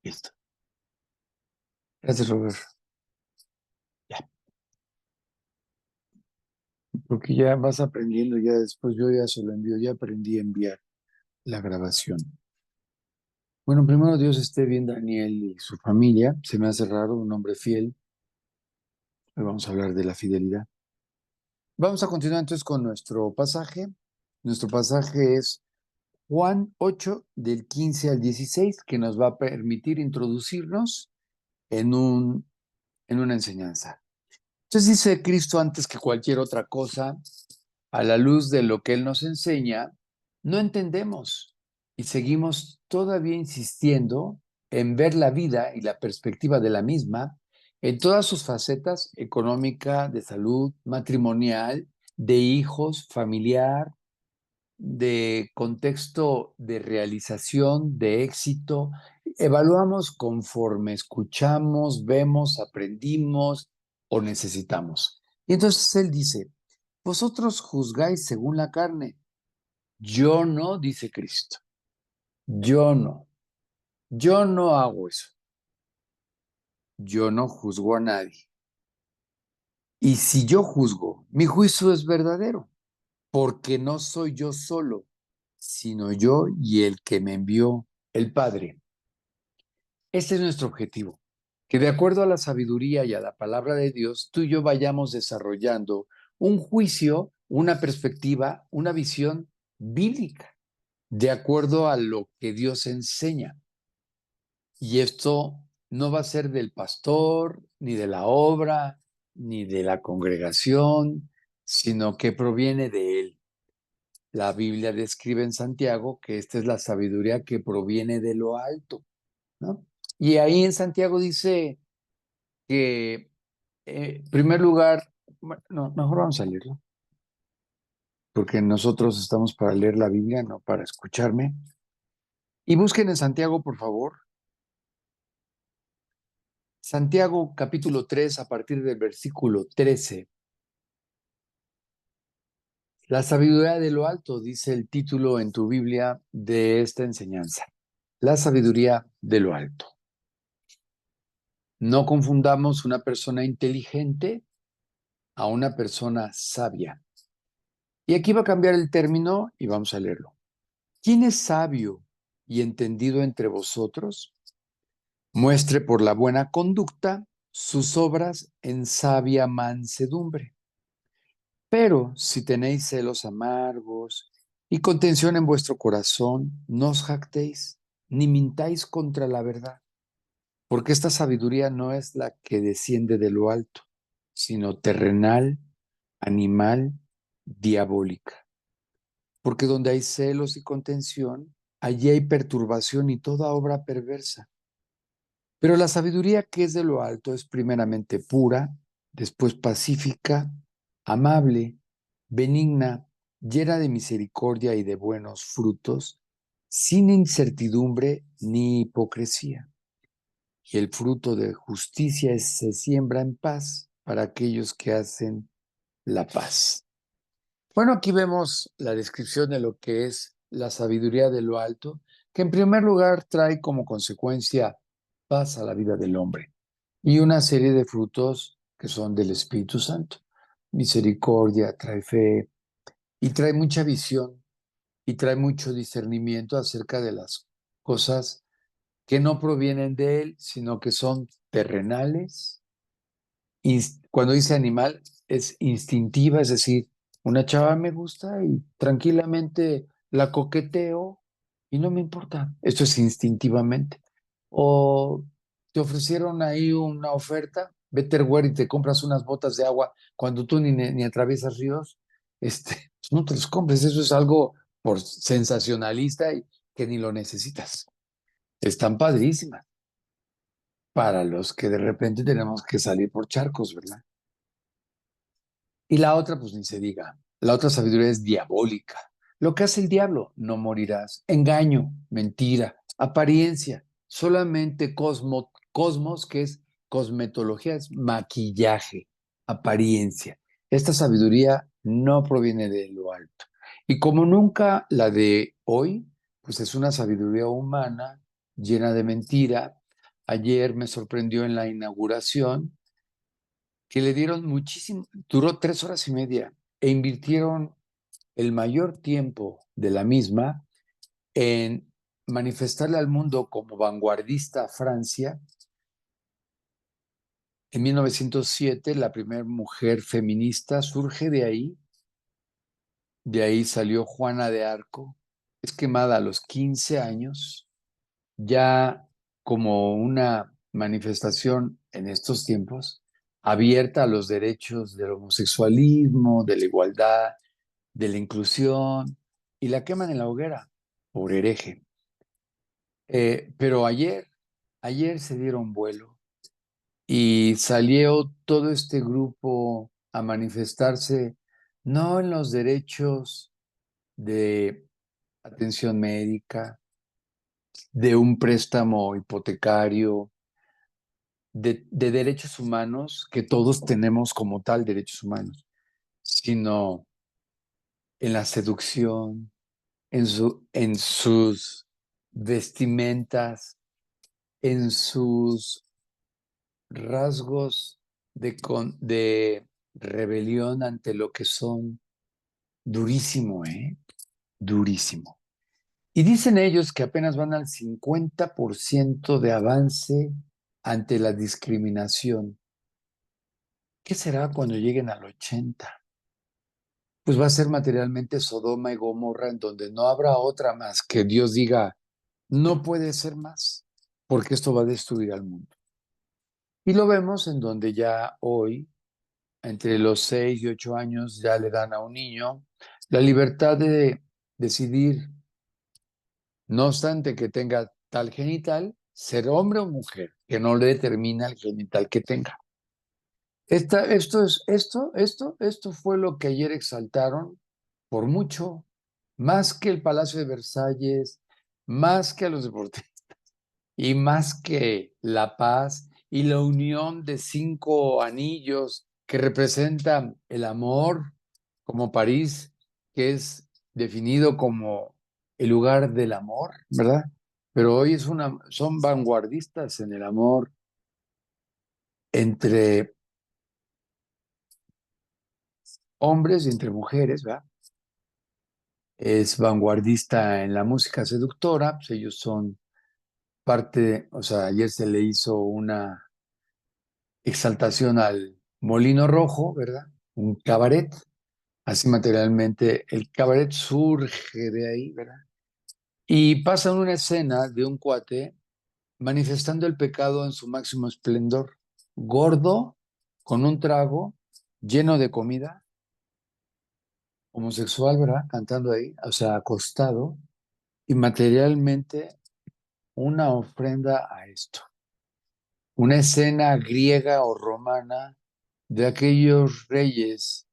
Listo. Gracias, Robert. Ya. Porque ya vas aprendiendo, ya después yo ya se lo envío, ya aprendí a enviar la grabación. Bueno, primero Dios esté bien Daniel y su familia. Se me hace raro, un hombre fiel. Hoy vamos a hablar de la fidelidad. Vamos a continuar entonces con nuestro pasaje. Nuestro pasaje es Juan 8, del 15 al 16, que nos va a permitir introducirnos en en una enseñanza. Entonces dice Cristo antes que cualquier otra cosa, a la luz de lo que Él nos enseña, no entendemos y seguimos todavía insistiendo en ver la vida y la perspectiva de la misma en todas sus facetas: económica, de salud, matrimonial, de hijos, familiar, de contexto de realización, de éxito. Evaluamos conforme escuchamos, vemos, aprendimos o necesitamos. Y entonces Él dice: vosotros juzgáis según la carne. Yo no, dice Cristo. Yo no. Yo no hago eso. Yo no juzgo a nadie. Y si yo juzgo, mi juicio es verdadero, porque no soy yo solo, sino yo y el que me envió, el Padre. Este es nuestro objetivo, que de acuerdo a la sabiduría y a la palabra de Dios, tú y yo vayamos desarrollando un juicio, una perspectiva, una visión bíblica, de acuerdo a lo que Dios enseña. Y esto no va a ser del pastor, ni de la obra, ni de la congregación, sino que proviene de Él. La Biblia describe en Santiago que esta es la sabiduría que proviene de lo alto, ¿no? Y ahí en Santiago dice que, en primer lugar, no, mejor vamos a leerlo, porque nosotros estamos para leer la Biblia, no para escucharme. Y busquen en Santiago, por favor. Santiago capítulo 3, a partir del versículo 13. La sabiduría de lo alto, dice el título en tu Biblia de esta enseñanza. La sabiduría de lo alto. No confundamos una persona inteligente a una persona sabia. Y aquí va a cambiar el término y vamos a leerlo. ¿Quién es sabio y entendido entre vosotros? Muestre por la buena conducta sus obras en sabia mansedumbre. Pero si tenéis celos amargos y contención en vuestro corazón, no os jactéis, ni mintáis contra la verdad, porque esta sabiduría no es la que desciende de lo alto, sino terrenal, animal, diabólica. Porque donde hay celos y contención, allí hay perturbación y toda obra perversa. Pero la sabiduría que es de lo alto es primeramente pura, después pacífica, amable, benigna, llena de misericordia y de buenos frutos, sin incertidumbre ni hipocresía. Y el fruto de justicia se siembra en paz para aquellos que hacen la paz. Bueno, aquí vemos la descripción de lo que es la sabiduría de lo alto, que en primer lugar trae como consecuencia paz a la vida del hombre y una serie de frutos que son del Espíritu Santo. Misericordia, trae fe y trae mucha visión y trae mucho discernimiento acerca de las cosas que no provienen de él, sino que son terrenales. Cuando dice animal, es instintiva, es decir, una chava me gusta y tranquilamente la coqueteo y no me importa. Esto es instintivamente. O te ofrecieron ahí una oferta, Betterware, y te compras unas botas de agua cuando tú ni atraviesas ríos, pues no te los compres. Eso es algo por sensacionalista y que ni lo necesitas. Están padrísimas para los que de repente tenemos que salir por charcos, ¿verdad? Y la otra, pues ni se diga. La otra sabiduría es diabólica. Lo que hace el diablo: no morirás. Engaño, mentira, apariencia. Solamente cosmos, que es cosmetología, es maquillaje, apariencia. Esta sabiduría no proviene de lo alto. Y como nunca la de hoy, pues es una sabiduría humana llena de mentira, Ayer me sorprendió en la inauguración que le dieron muchísimo, duró 3 horas y media e invirtieron el mayor tiempo de la misma en manifestarle al mundo como vanguardista a Francia. En 1907, la primera mujer feminista surge de ahí salió Juana de Arco, es quemada a los 15 años, ya como una manifestación en estos tiempos abierta a los derechos del homosexualismo, de la igualdad, de la inclusión, y la queman en la hoguera por hereje. Pero ayer se dieron vuelo y salió todo este grupo a manifestarse, no en los derechos de atención médica, de un préstamo hipotecario, de derechos humanos, que todos tenemos como tal derechos humanos, sino en la seducción, en sus vestimentas, en sus rasgos de rebelión ante lo que son. Durísimo, ¿eh? Durísimo. Y dicen ellos que apenas van al 50% de avance ante la discriminación. ¿Qué será cuando lleguen al 80? Pues va a ser materialmente Sodoma y Gomorra, en donde no habrá otra más que Dios diga, no puede ser más, porque esto va a destruir al mundo. Y lo vemos en donde ya hoy, entre los 6 y 8 años, ya le dan a un niño la libertad de decidir, no obstante que tenga tal genital, ser hombre o mujer, que no le determina el genital que tenga. Esto fue lo que ayer exaltaron por mucho, más que el Palacio de Versalles, más que a los deportistas y más que la paz y la unión de 5 anillos que representan el amor, como París, que es definido como el lugar del amor, ¿verdad? Pero hoy son vanguardistas en el amor entre hombres y entre mujeres, ¿verdad? Es vanguardista en la música seductora, pues ellos son parte, o sea, ayer se le hizo una exaltación al Molino Rojo, ¿verdad? Un cabaret, así materialmente el cabaret surge de ahí, ¿verdad? Y pasan una escena de un cuate manifestando el pecado en su máximo esplendor, gordo, con un trago, lleno de comida, homosexual, ¿verdad? Cantando ahí, o sea, acostado, y materialmente una ofrenda a esto. Una escena griega o romana de aquellos reyes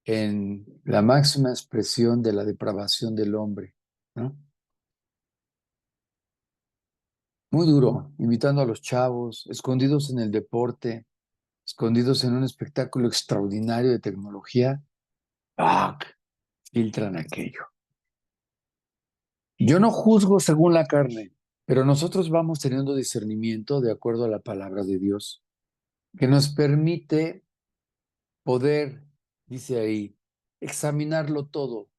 en la máxima expresión de la depravación del hombre, ¿no? Muy duro, invitando a los chavos, escondidos en el deporte, escondidos en un espectáculo extraordinario de tecnología, ¡pac! Filtran aquello. Yo no juzgo según la carne, pero nosotros vamos teniendo discernimiento de acuerdo a la palabra de Dios, que nos permite poder, dice ahí, examinarlo todo,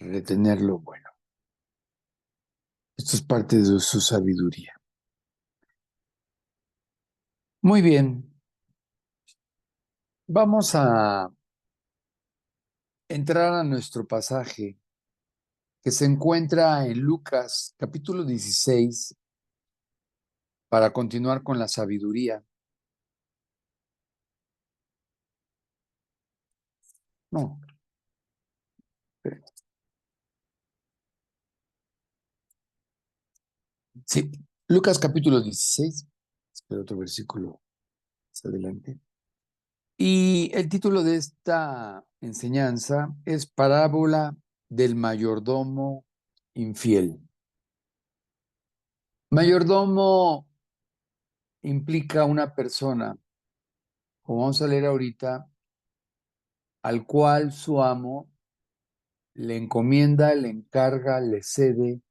retener lo bueno. Esto es parte de su sabiduría. Muy bien, vamos a entrar a nuestro pasaje que se encuentra en Lucas capítulo 16 para continuar con la sabiduría. No, sí, Lucas capítulo 16, espera otro versículo más adelante. Y el título de esta enseñanza es Parábola del mayordomo infiel. Mayordomo implica una persona, como vamos a leer ahorita, al cual su amo le encomienda, le encarga, le cede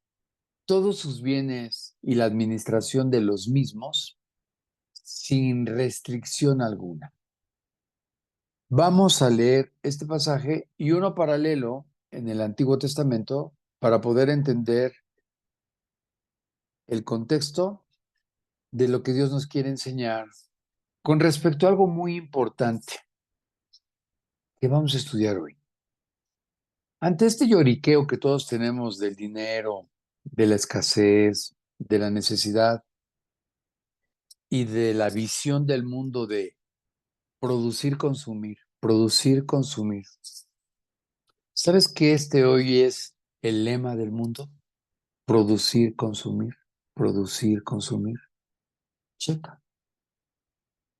todos sus bienes y la administración de los mismos sin restricción alguna. Vamos a leer este pasaje y uno paralelo en el Antiguo Testamento para poder entender el contexto de lo que Dios nos quiere enseñar con respecto a algo muy importante que vamos a estudiar hoy. Ante este lloriqueo que todos tenemos del dinero, de la escasez, de la necesidad y de la visión del mundo de producir, consumir, producir, consumir. ¿Sabes que este hoy es el lema del mundo? Producir, consumir, producir, consumir. Checa.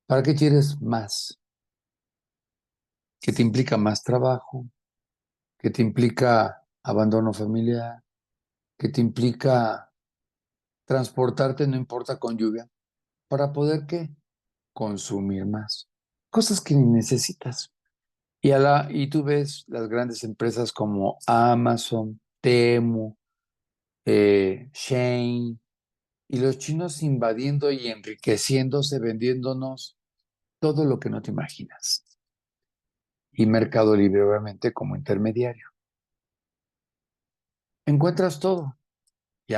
¿Para qué quieres más? ¿Qué te implica más trabajo? ¿Qué te implica abandono familiar? ¿Qué te implica transportarte, no importa con lluvia? ¿Para poder qué? Consumir más. Cosas que ni necesitas. Y tú ves las grandes empresas como Amazon, Temu, Shein, y los chinos invadiendo y enriqueciéndose, vendiéndonos todo lo que no te imaginas. Y Mercado Libre, obviamente, como intermediario. Encuentras todo, y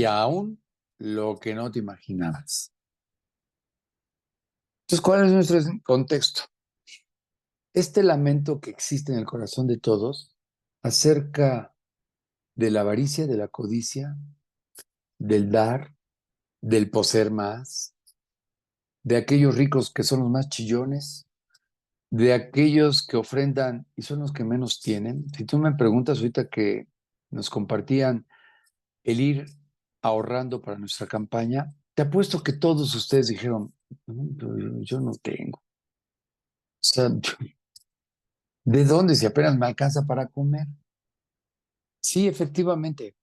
aún lo que no te imaginabas. Entonces, ¿cuál es nuestro contexto? Este lamento que existe en el corazón de todos acerca de la avaricia, de la codicia, del dar, del poseer más, de aquellos ricos que son los más chillones, de aquellos que ofrendan y son los que menos tienen. Si tú me preguntas ahorita que nos compartían el ir ahorrando para nuestra campaña, te apuesto que todos ustedes dijeron, "No, yo no tengo. O sea, ¿de dónde si apenas me alcanza para comer?" Sí, efectivamente,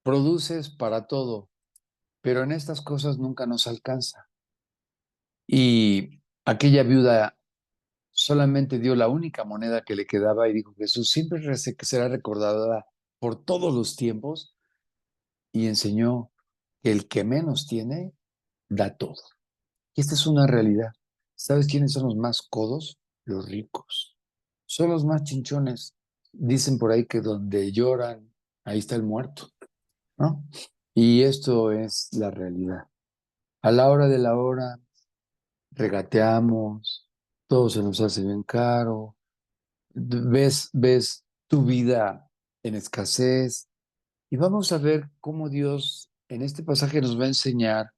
produces para todo, pero en estas cosas nunca nos alcanza. Y aquella viuda solamente dio la única moneda que le quedaba y dijo, Jesús siempre será recordada por todos los tiempos, y enseñó que el que menos tiene, da todo. Y esta es una realidad. ¿Sabes quiénes son los más codos? Los ricos. Son los más chinchones. Dicen por ahí que donde lloran, ahí está el muerto, ¿no? Y esto es la realidad. A la hora de la hora, regateamos, todo se nos hace bien caro, ves tu vida en escasez, y vamos a ver cómo Dios en este pasaje nos va a enseñar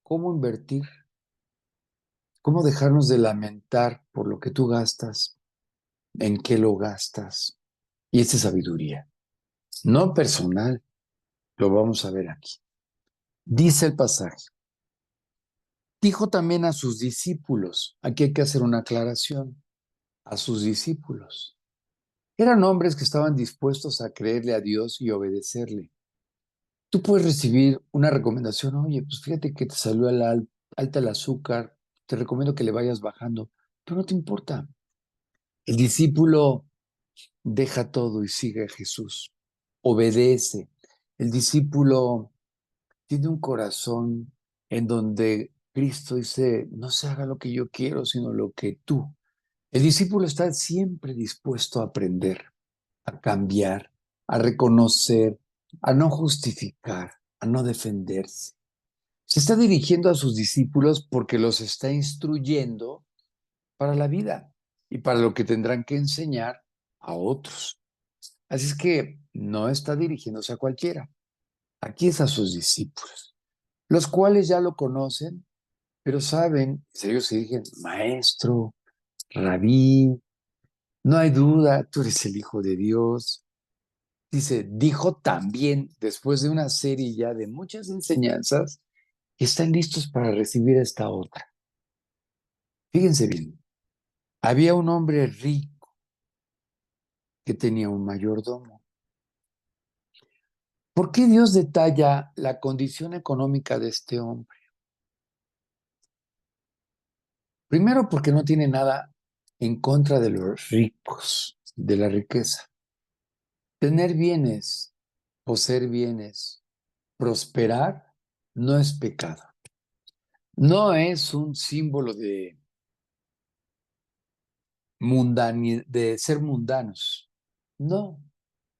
cómo invertir, cómo dejarnos de lamentar por lo que tú gastas, en qué lo gastas. Y esta es sabiduría, no personal, lo vamos a ver aquí. Dice el pasaje, dijo también a sus discípulos, aquí hay que hacer una aclaración, a sus discípulos. Eran hombres que estaban dispuestos a creerle a Dios y obedecerle. Tú puedes recibir una recomendación, oye, pues fíjate que te salió alta el azúcar, te recomiendo que le vayas bajando, pero no te importa. El discípulo deja todo y sigue a Jesús, obedece. El discípulo tiene un corazón en donde Cristo dice, no se haga lo que yo quiero, sino lo que tú. El discípulo está siempre dispuesto a aprender, a cambiar, a reconocer, a no justificar, a no defenderse. Se está dirigiendo a sus discípulos porque los está instruyendo para la vida y para lo que tendrán que enseñar a otros. Así es que no está dirigiéndose a cualquiera. Aquí es a sus discípulos, los cuales ya lo conocen, pero saben, ellos se dicen, maestro, rabí, no hay duda, tú eres el Hijo de Dios. Dice, dijo también, después de una serie ya de muchas enseñanzas, que están listos para recibir esta otra. Fíjense bien, había un hombre rico que tenía un mayordomo. ¿Por qué Dios detalla la condición económica de este hombre? Primero, porque no tiene nada en contra de los ricos, de la riqueza. Tener bienes poseer bienes, prosperar, no es pecado. No es un símbolo de de ser mundanos. No.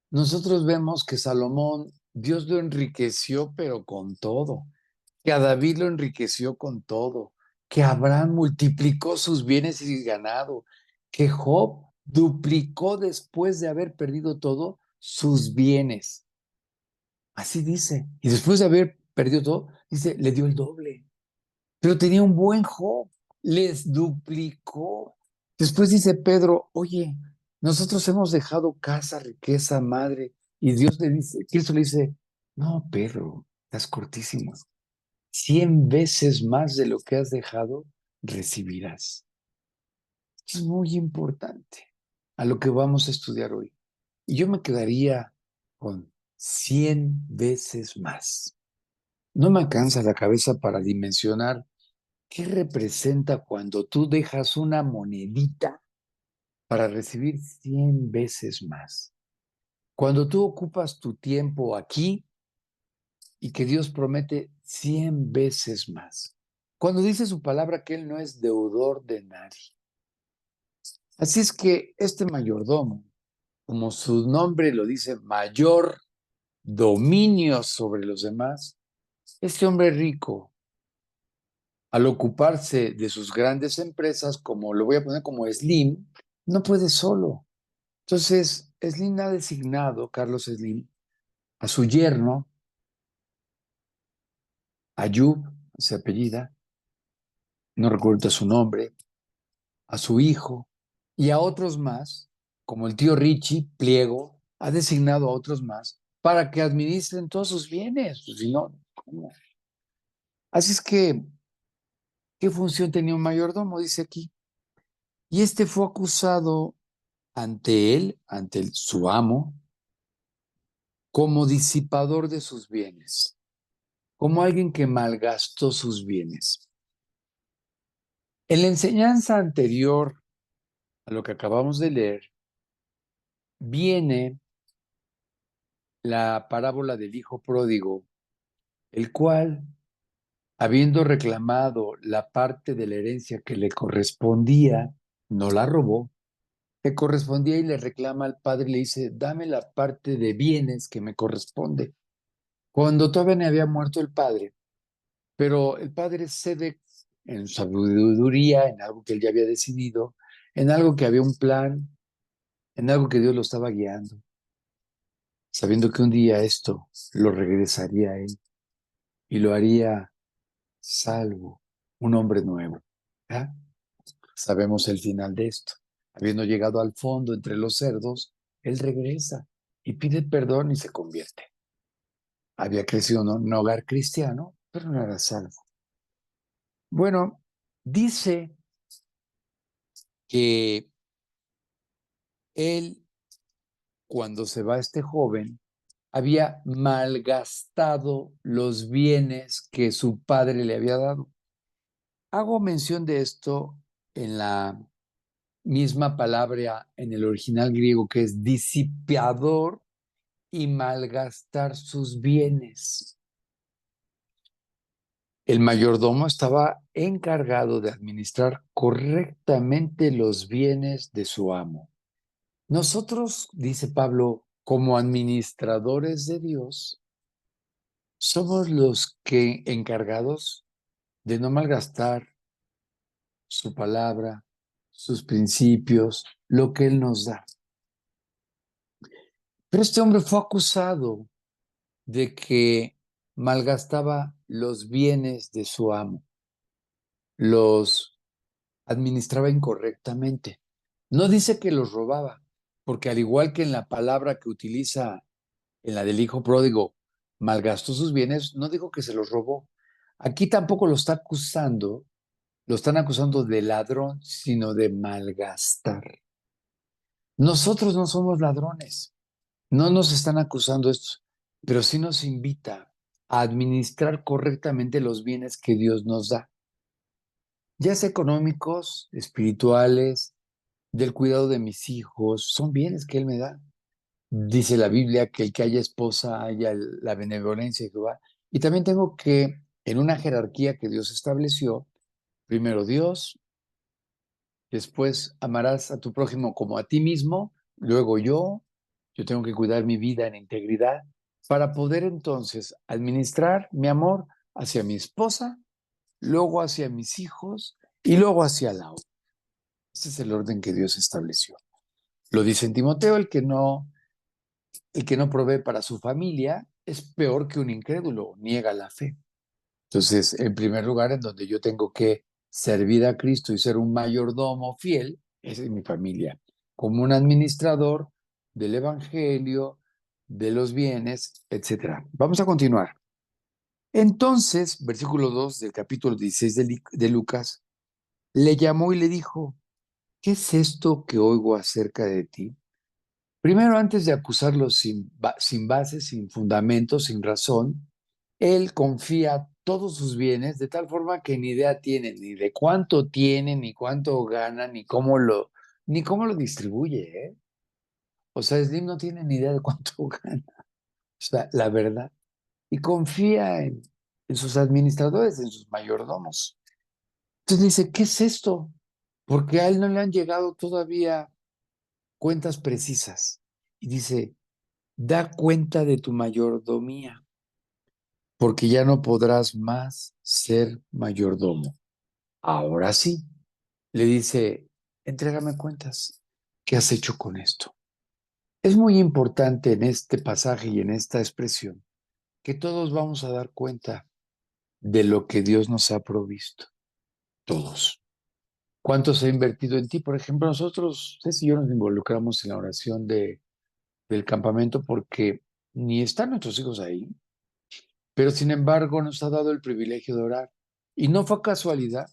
Nosotros vemos que Salomón, Dios lo enriqueció, pero con todo. Que a David lo enriqueció con todo. Que Abraham multiplicó sus bienes y ganado. Que Job duplicó después de haber perdido todo sus bienes. Así dice. Y después de haber perdido todo, dice, le dio el doble. Pero tenía un buen Job, les duplicó. Después dice Pedro, oye, nosotros hemos dejado casa, riqueza, madre. Y Dios le dice, Cristo le dice, no, Pedro, estás cortísimo. 100 veces más de lo que has dejado, recibirás. Esto es muy importante a lo que vamos a estudiar hoy. Y yo me quedaría con 100 veces más. No me alcanza la cabeza para dimensionar qué representa cuando tú dejas una monedita para recibir 100 veces más. Cuando tú ocupas tu tiempo aquí y que Dios promete 100 veces más. Cuando dice su palabra que Él no es deudor de nadie. Así es que este mayordomo, como su nombre lo dice, mayor dominio sobre los demás, este hombre rico, al ocuparse de sus grandes empresas, como lo voy a poner como Slim, no puede solo. Entonces, Slim ha designado, Carlos Slim, a su yerno, Ayub, se apellida, no recuerdo su nombre, a su hijo y a otros más, como el tío Richie, Pliego, ha designado a otros más para que administren todos sus bienes. Pues, si no, ¿cómo? Así es que, ¿qué función tenía un mayordomo? Dice aquí. Y este fue acusado ante él, su amo, como disipador de sus bienes, como alguien que malgastó sus bienes. En la enseñanza anterior a lo que acabamos de leer, viene la parábola del hijo pródigo, el cual, habiendo reclamado la parte de la herencia que le correspondía, no la robó, le correspondía y le reclama al padre y le dice, dame la parte de bienes que me corresponde. Cuando todavía no había muerto el padre, pero el padre cede en su sabiduría, en algo que él ya había decidido, en algo que había un plan, en algo que Dios lo estaba guiando, sabiendo que un día esto lo regresaría a él y lo haría salvo, un hombre nuevo. ¿Ya? Sabemos el final de esto. Habiendo llegado al fondo entre los cerdos, él regresa y pide perdón y se convierte. Había crecido en un hogar cristiano, pero no era salvo. Bueno, dice que él, cuando se va este joven, había malgastado los bienes que su padre le había dado. Hago mención de esto en la misma palabra en el original griego que es disipador y malgastar sus bienes. El mayordomo estaba encargado de administrar correctamente los bienes de su amo. Nosotros, dice Pablo, como administradores de Dios, somos los que encargados de no malgastar su palabra, sus principios, lo que Él nos da. Pero este hombre fue acusado de que malgastaba los bienes de su amo, los administraba incorrectamente. No dice que los robaba, porque al igual que en la palabra que utiliza en la del hijo pródigo, malgastó sus bienes, no dijo que se los robó. Aquí tampoco lo están acusando de ladrón, sino de malgastar. Nosotros no somos ladrones, no nos están acusando esto, pero sí nos invita a administrar correctamente los bienes que Dios nos da, ya sea económicos, espirituales, del cuidado de mis hijos, son bienes que Él me da. Dice la Biblia que el que haya esposa haya la benevolencia de Jehová. Y también tengo que, en una jerarquía que Dios estableció, primero Dios, después amarás a tu prójimo como a ti mismo, luego yo tengo que cuidar mi vida en integridad para poder entonces administrar mi amor hacia mi esposa, luego hacia mis hijos y luego hacia la otra. Este es el orden que Dios estableció. Lo dice en Timoteo, el que no provee para su familia es peor que un incrédulo, niega la fe. Entonces, en primer lugar, en donde yo tengo que servir a Cristo y ser un mayordomo fiel, es en mi familia, como un administrador del Evangelio, de los bienes, etcétera. Vamos a continuar. Entonces, versículo 2 del capítulo 16 de Lucas, le llamó y le dijo, ¿qué es esto que oigo acerca de ti? Primero, antes de acusarlo sin base, sin fundamento, sin razón, él confía todos sus bienes de tal forma que ni idea tiene ni de cuánto tiene, ni cuánto gana, ni cómo lo distribuye, ¿eh? O sea, Slim no tiene ni idea de cuánto gana. O sea, la verdad. Y confía en sus administradores, en sus mayordomos. Entonces dice, ¿qué es esto? Porque a él no le han llegado todavía cuentas precisas. Y dice, da cuenta de tu mayordomía, porque ya no podrás más ser mayordomo. Ahora sí, le dice, entrégame cuentas. ¿Qué has hecho con esto? Es muy importante en este pasaje y en esta expresión que todos vamos a dar cuenta de lo que Dios nos ha provisto. Todos. ¿Cuánto se ha invertido en ti? Por ejemplo, nosotros, Cés y yo nos involucramos en la oración del campamento porque ni están nuestros hijos ahí, pero sin embargo nos ha dado el privilegio de orar. Y no fue casualidad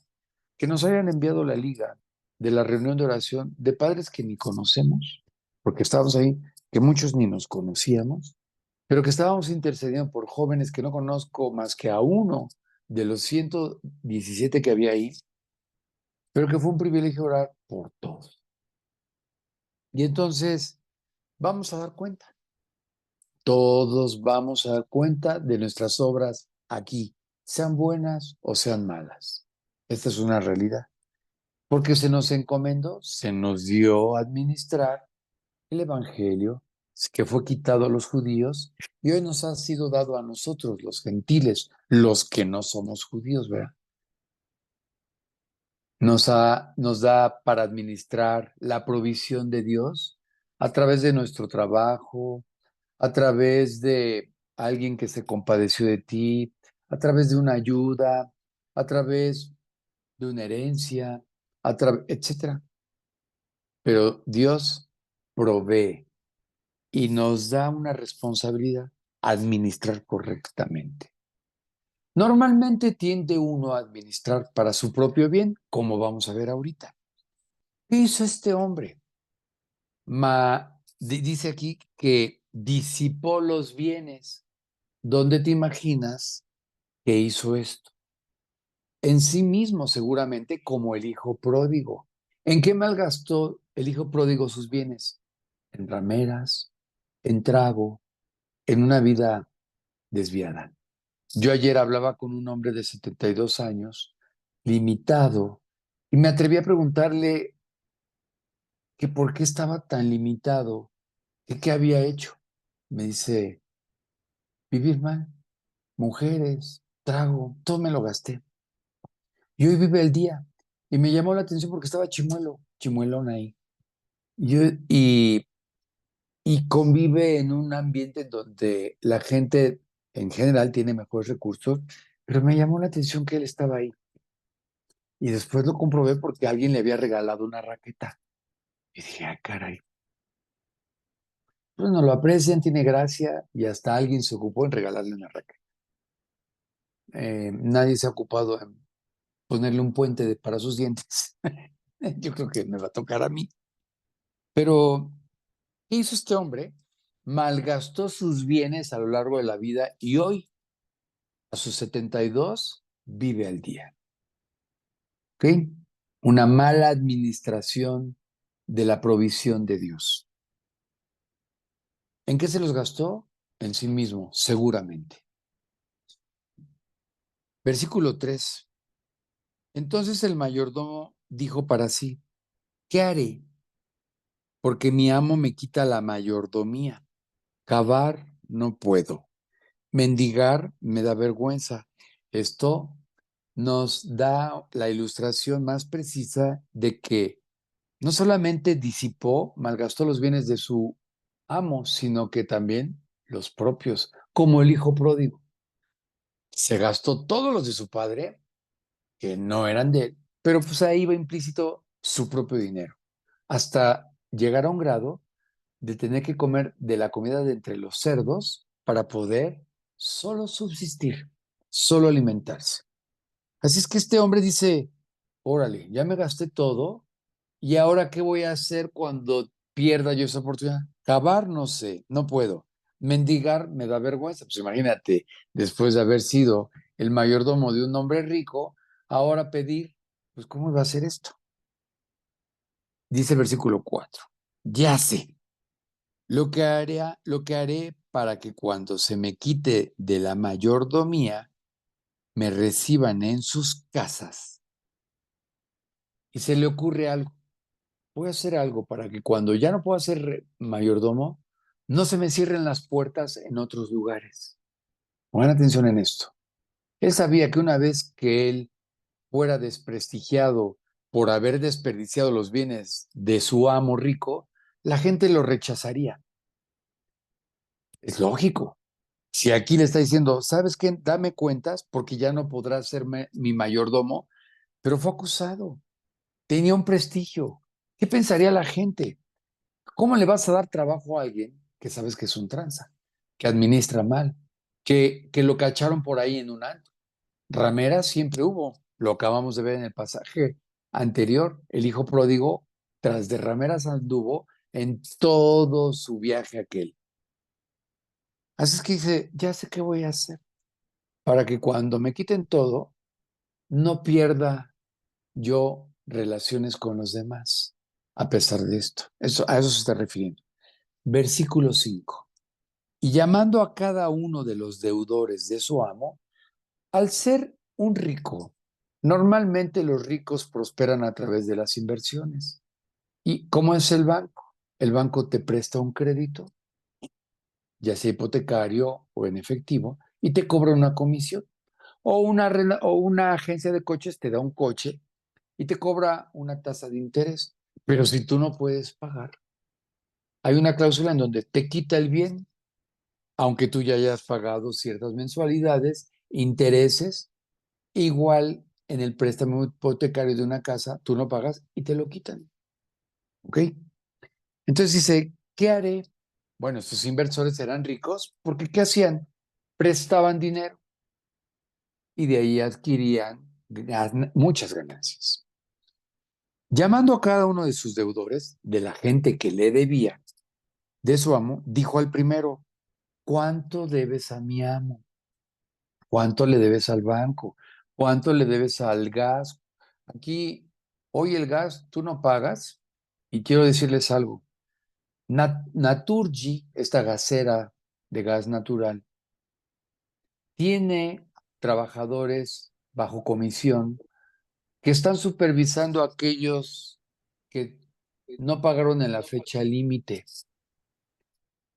que nos hayan enviado la liga de la reunión de oración de padres que ni conocemos, porque estábamos ahí, que muchos ni nos conocíamos, pero que estábamos intercediendo por jóvenes que no conozco más que a uno de los 117 que había ahí, pero que fue un privilegio orar por todos. Y entonces vamos a dar cuenta. Todos vamos a dar cuenta de nuestras obras aquí, sean buenas o sean malas. Esta es una realidad, porque se nos encomendó, se nos dio a administrar el Evangelio que fue quitado a los judíos y hoy nos ha sido dado a nosotros, los gentiles, los que no somos judíos, ¿verdad? Nos da para administrar la provisión de Dios a través de nuestro trabajo, a través de alguien que se compadeció de ti, a través de una ayuda, a través de una herencia, etcétera. Pero Dios provee y nos da una responsabilidad, administrar correctamente. Normalmente tiende uno a administrar para su propio bien, como vamos a ver ahorita. ¿Qué hizo este hombre? Dice aquí que disipó los bienes. ¿Dónde te imaginas que hizo esto? En sí mismo, seguramente, como el hijo pródigo. ¿En qué malgastó el hijo pródigo sus bienes? En rameras, en trago, en una vida desviada. Yo ayer hablaba con un hombre de 72 años, limitado, y me atreví a preguntarle que por qué estaba tan limitado, que qué había hecho. Me dice, vivir mal, mujeres, trago, todo me lo gasté. Y hoy vive el día. Y me llamó la atención porque estaba chimuelón ahí. Yo, y, y convive en un ambiente donde la gente en general tiene mejores recursos, pero me llamó la atención que él estaba ahí. Y después lo comprobé porque alguien le había regalado una raqueta. Y dije, ah, caray. Pues no lo aprecian, tiene gracia y hasta alguien se ocupó en regalarle una raqueta. Nadie se ha ocupado en ponerle un puente para sus dientes. Yo creo que me va a tocar a mí. Pero, ¿qué hizo este hombre? Malgastó sus bienes a lo largo de la vida y hoy, a sus 72, vive al día. ¿Ok? Una mala administración de la provisión de Dios. ¿En qué se los gastó? En sí mismo, seguramente. Versículo 3. Entonces el mayordomo dijo para sí, ¿qué haré? Porque mi amo me quita la mayordomía. Cavar no puedo. Mendigar me da vergüenza. Esto nos da la ilustración más precisa de que no solamente disipó, malgastó los bienes de su amo, sino que también los propios, como el hijo pródigo. Se gastó todos los de su padre, que no eran de él, pero pues ahí va implícito su propio dinero, hasta llegar a un grado de tener que comer de la comida de entre los cerdos para poder solo subsistir, solo alimentarse. Así es que este hombre dice, órale, ya me gasté todo, ¿y ahora qué voy a hacer cuando pierda yo esa oportunidad? Cavar, no sé, no puedo. Mendigar me da vergüenza. Pues imagínate, después de haber sido el mayordomo de un hombre rico, ahora pedir, pues ¿cómo va a hacer esto? Dice el versículo 4. Ya sé, lo que haré para que cuando se me quite de la mayordomía, me reciban en sus casas. Y se le ocurre algo. Voy a hacer algo para que cuando ya no pueda ser mayordomo, no se me cierren las puertas en otros lugares. Pongan atención en esto. Él sabía que una vez que él fuera desprestigiado por haber desperdiciado los bienes de su amo rico, la gente lo rechazaría. Es lógico. Si aquí le está diciendo, ¿sabes qué? Dame cuentas porque ya no podrás ser mi mayordomo, pero fue acusado, tenía un prestigio. ¿Qué pensaría la gente? ¿Cómo le vas a dar trabajo a alguien que sabes que es un tranza, que administra mal, que lo cacharon por ahí en un antro? Rameras siempre hubo, lo acabamos de ver en el pasaje anterior, el hijo pródigo tras de rameras anduvo en todo su viaje aquel. Así es que dice, ya sé qué voy a hacer para que cuando me quiten todo, no pierda yo relaciones con los demás, a pesar de esto. A eso se está refiriendo. Versículo 5. Y llamando a cada uno de los deudores de su amo, al ser un rico, normalmente los ricos prosperan a través de las inversiones. ¿Y cómo es el banco? El banco te presta un crédito, ya sea hipotecario o en efectivo, y te cobra una comisión. O una agencia de coches te da un coche y te cobra una tasa de interés. Pero si tú no puedes pagar, hay una cláusula en donde te quita el bien, aunque tú ya hayas pagado ciertas mensualidades, intereses, igual en el préstamo hipotecario de una casa, tú no pagas y te lo quitan. ¿Ok? Entonces dice, ¿qué haré? Bueno, estos inversores eran ricos porque ¿qué hacían? Prestaban dinero y de ahí adquirían muchas ganancias. Llamando a cada uno de sus deudores, de la gente que le debía, de su amo, dijo al primero, ¿cuánto debes a mi amo? ¿Cuánto le debes al banco? ¿Cuánto le debes al gas? Aquí, hoy el gas tú no pagas y quiero decirles algo. Naturgy, esta gasera de gas natural, tiene trabajadores bajo comisión que están supervisando a aquellos que no pagaron en la fecha límite.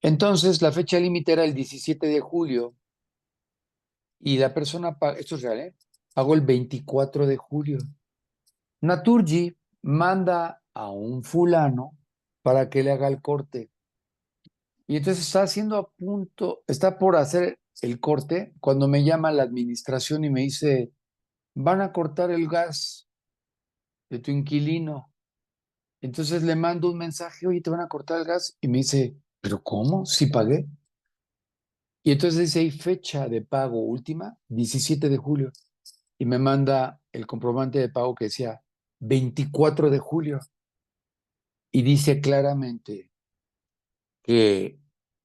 Entonces, la fecha límite era el 17 de julio y la persona, esto es real, ¿eh? Pagó el 24 de julio. Naturgy manda a un fulano para que le haga el corte. Y entonces está haciendo a punto, está por hacer el corte cuando me llama la administración y me dice, van a cortar el gas de tu inquilino. Entonces le mando un mensaje, oye, te van a cortar el gas. Y me dice, ¿pero cómo? ¿Sí pagué? Y entonces dice ahí fecha de pago última, 17 de julio. Y me manda el comprobante de pago que decía 24 de julio. Y dice claramente que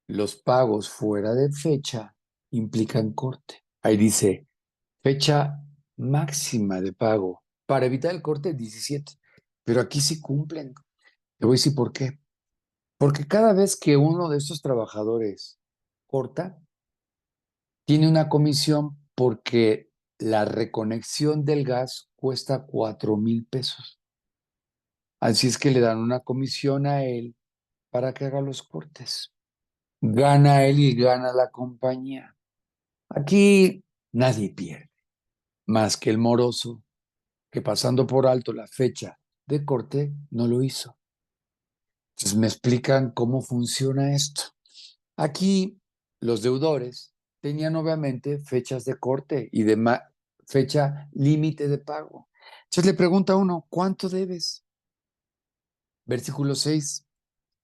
los pagos fuera de fecha implican corte. Ahí dice fecha máxima de pago. Para evitar el corte, 17. Pero aquí sí cumplen. Te voy a decir por qué. Porque cada vez que uno de estos trabajadores corta, tiene una comisión porque la reconexión del gas cuesta 4,000 pesos. Así es que le dan una comisión a él para que haga los cortes. Gana él y gana la compañía. Aquí nadie pierde, más que el moroso, que pasando por alto la fecha de corte no lo hizo. Entonces me explican cómo funciona esto. Aquí los deudores tenían obviamente fechas de corte y de fecha límite de pago. Entonces le pregunta a uno, ¿cuánto debes? Versículo 6.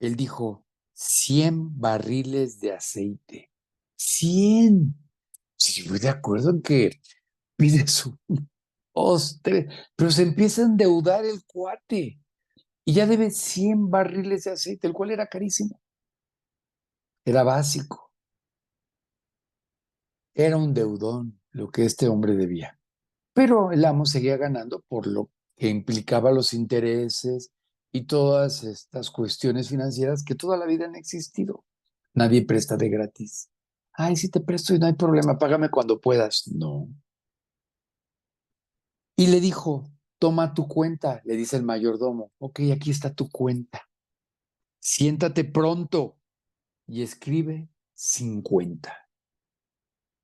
Él dijo, 100 barriles de aceite. 100. Sí, estoy de acuerdo en que pides un postre, pero se empieza a endeudar el cuate y ya debe 100 barriles de aceite, el cual era carísimo. Era básico. Era un deudón lo que este hombre debía. Pero el amo seguía ganando por lo que implicaba los intereses y todas estas cuestiones financieras que toda la vida han existido. Nadie presta de gratis. Ay, sí te presto y no hay problema, págame cuando puedas. No. Y le dijo, toma tu cuenta, le dice el mayordomo. Ok, aquí está tu cuenta. Siéntate pronto y escribe 50.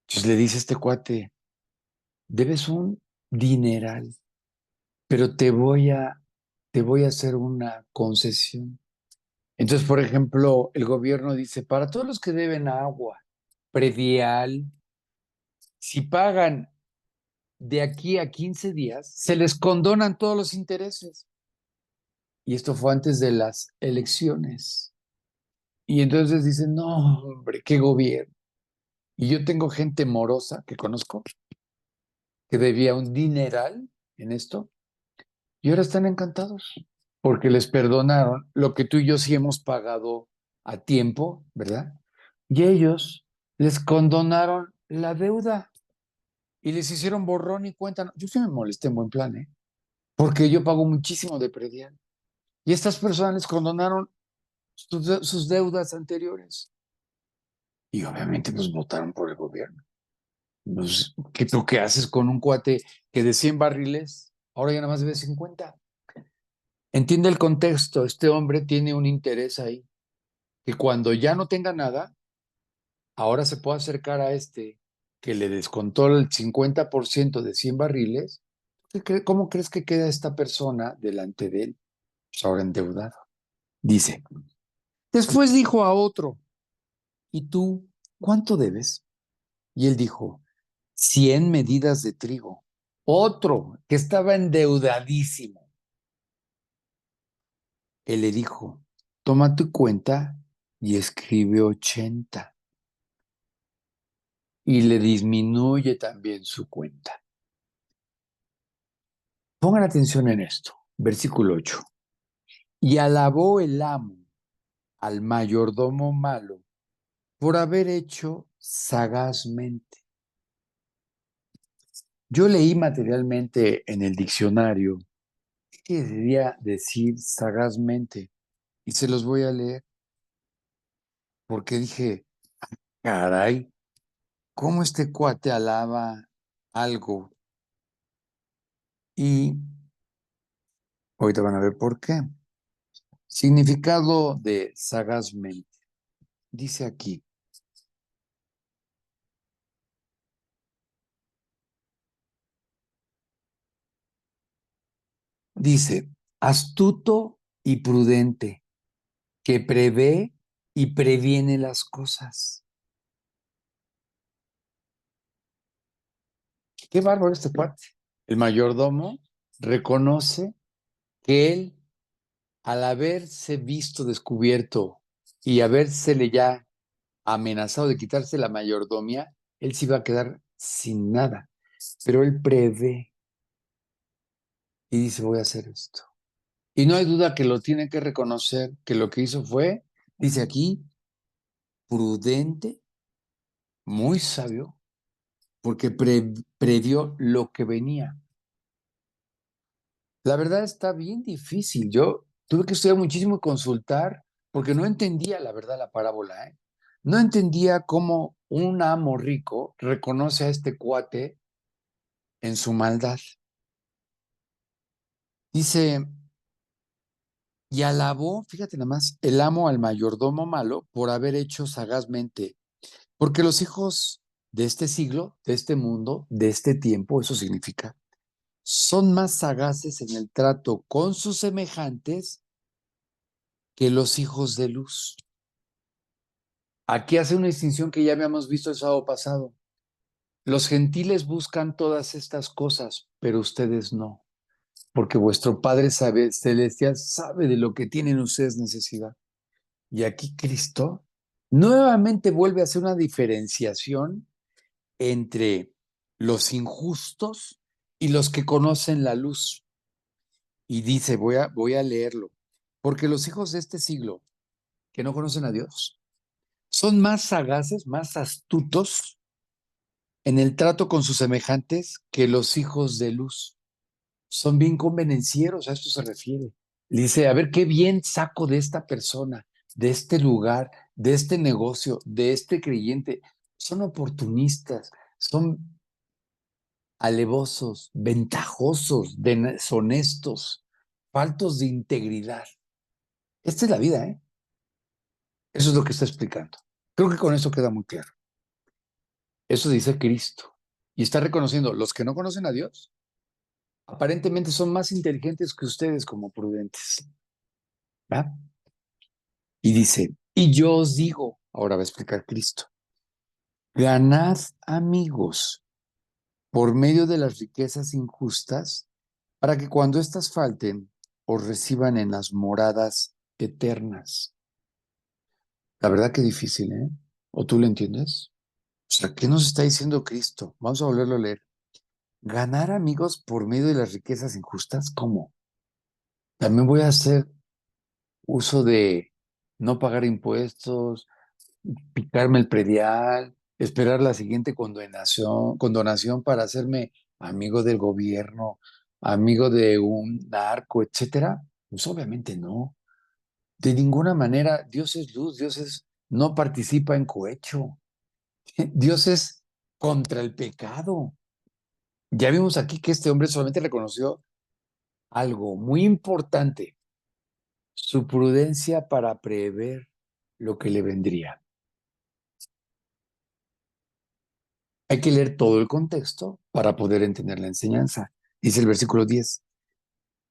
Entonces le dice este cuate, debes un dineral, pero te voy a hacer una concesión. Entonces, por ejemplo, el gobierno dice, para todos los que deben agua, predial, si pagan de aquí a 15 días, se les condonan todos los intereses. Y esto fue antes de las elecciones. Y entonces dicen, no, hombre, qué gobierno. Y yo tengo gente morosa que conozco que debía un dineral en esto y ahora están encantados porque les perdonaron lo que tú y yo sí hemos pagado a tiempo, ¿verdad? Y ellos les condonaron la deuda y les hicieron borrón y cuenta. Yo sí me molesté en buen plan, ¿eh? Porque yo pago muchísimo de predial. Y estas personas les condonaron sus deudas anteriores. Y obviamente pues votaron por el gobierno. Pues, ¿tú qué haces con un cuate que de 100 barriles ahora ya nada más debe 50? Entiende el contexto, este hombre tiene un interés ahí, que cuando ya no tenga nada, ahora se puede acercar a este que le descontó el 50% de 100 barriles. ¿Cómo crees que queda esta persona delante de él? Pues ahora endeudado. Dice, después dijo a otro, ¿y tú cuánto debes? Y él dijo, 100 medidas de trigo. Otro que estaba endeudadísimo. Él le dijo, toma tu cuenta y escribe 80. Y le disminuye también su cuenta. Pongan atención en esto. Versículo 8. Y alabó el amo al mayordomo malo por haber hecho sagazmente. Yo leí materialmente en el diccionario que debía decir sagazmente y se los voy a leer porque dije, caray, ¿cómo este cuate alaba algo? Y ahorita van a ver por qué. Significado de sagazmente. Dice aquí, dice, astuto y prudente, que prevé y previene las cosas. Qué bárbaro este cuate. El mayordomo reconoce que él, al haberse visto descubierto y habérsele ya amenazado de quitarse la mayordomía, él se iba a quedar sin nada. Pero él prevé y dice, voy a hacer esto. Y no hay duda que lo tiene que reconocer, que lo que hizo fue, dice aquí, prudente, muy sabio, porque previó lo que venía. La verdad está bien difícil. Yo tuve que estudiar muchísimo y consultar porque no entendía la verdad la parábola, ¿eh? No entendía cómo un amo rico reconoce a este cuate en su maldad. Dice, y alabó, fíjate nada más, el amo al mayordomo malo por haber hecho sagazmente, porque los hijos de este siglo, de este mundo, de este tiempo, eso significa, son más sagaces en el trato con sus semejantes que los hijos de luz. Aquí hace una distinción que ya habíamos visto el sábado pasado. Los gentiles buscan todas estas cosas, pero ustedes no, porque vuestro Padre celestial sabe de lo que tienen ustedes necesidad. Y aquí Cristo nuevamente vuelve a hacer una diferenciación entre los injustos y los que conocen la luz. Y dice, voy a leerlo, porque los hijos de este siglo que no conocen a Dios son más sagaces, más astutos en el trato con sus semejantes que los hijos de luz. Son bien convenencieros, a esto se refiere. Le dice, a ver qué bien saco de esta persona, de este lugar, de este negocio, de este creyente. Son oportunistas, son alevosos, ventajosos, deshonestos, faltos de integridad. Esta es la vida, ¿eh? Eso es lo que está explicando. Creo que con eso queda muy claro. Eso dice Cristo. Y está reconociendo, los que no conocen a Dios, aparentemente son más inteligentes que ustedes como prudentes. ¿Va? Y dice, y yo os digo, ahora va a explicar Cristo, ganad amigos por medio de las riquezas injustas, para que cuando éstas falten, os reciban en las moradas eternas. La verdad que difícil, ¿eh? ¿O tú lo entiendes? O sea, ¿qué nos está diciendo Cristo? Vamos a volverlo a leer. ¿Ganar amigos por medio de las riquezas injustas? ¿Cómo? También voy a hacer uso de no pagar impuestos, picarme el predial, esperar la siguiente condonación para hacerme amigo del gobierno, amigo de un narco, etcétera. Pues obviamente no. De ninguna manera, Dios es luz, no participa en cohecho. Dios es contra el pecado. Ya vimos aquí que este hombre solamente reconoció algo muy importante, su prudencia para prever lo que le vendría. Hay que leer todo el contexto para poder entender la enseñanza. Dice el versículo 10,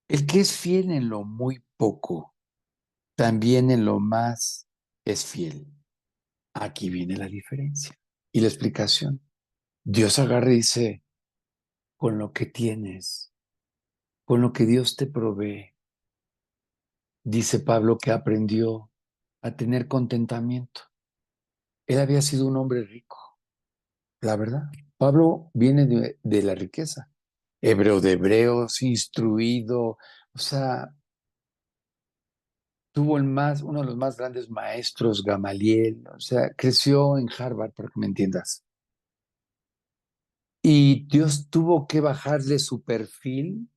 el que es fiel en lo muy poco, también en lo más es fiel. Aquí viene la diferencia y la explicación. Dios agarra y dice, con lo que tienes, con lo que Dios te provee, dice Pablo que aprendió a tener contentamiento. Él había sido un hombre rico, la verdad. Pablo viene de la riqueza, hebreo de hebreos, instruido, o sea, tuvo uno de los más grandes maestros, Gamaliel, o sea, creció en Harvard, para que me entiendas. Y Dios tuvo que bajarle su perfil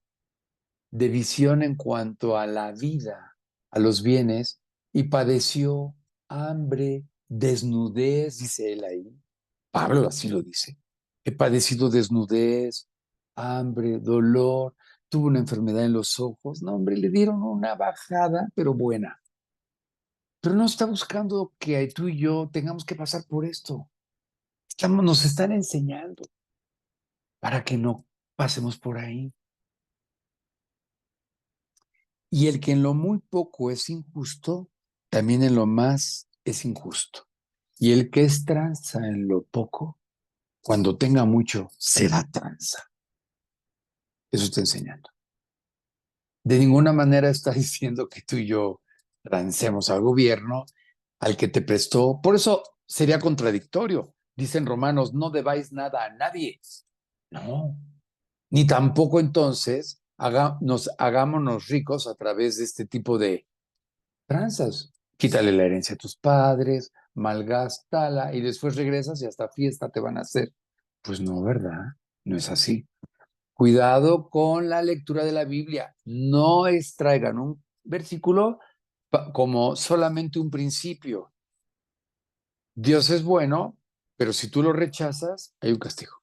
de visión en cuanto a la vida, a los bienes, y padeció hambre, desnudez, dice él ahí. Pablo así lo dice. He padecido desnudez, hambre, dolor, tuvo una enfermedad en los ojos. No, hombre, le dieron una bajada, pero buena. Pero no está buscando que tú y yo tengamos que pasar por esto. Nos están enseñando para que no pasemos por ahí. Y el que en lo muy poco es injusto, también en lo más es injusto. Y el que es tranza en lo poco, cuando tenga mucho, será tranza. Eso está enseñando. De ninguna manera está diciendo que tú y yo trancemos al gobierno, al que te prestó. Por eso sería contradictorio. Dicen Romanos, no debáis nada a nadie. No, ni tampoco entonces hagámonos ricos a través de este tipo de tranzas. Quítale la herencia a tus padres, malgástala y después regresas y hasta fiesta te van a hacer. Pues no, ¿verdad? No es así. Cuidado con la lectura de la Biblia. No extraigan un versículo como solamente un principio. Dios es bueno, pero si tú lo rechazas, hay un castigo.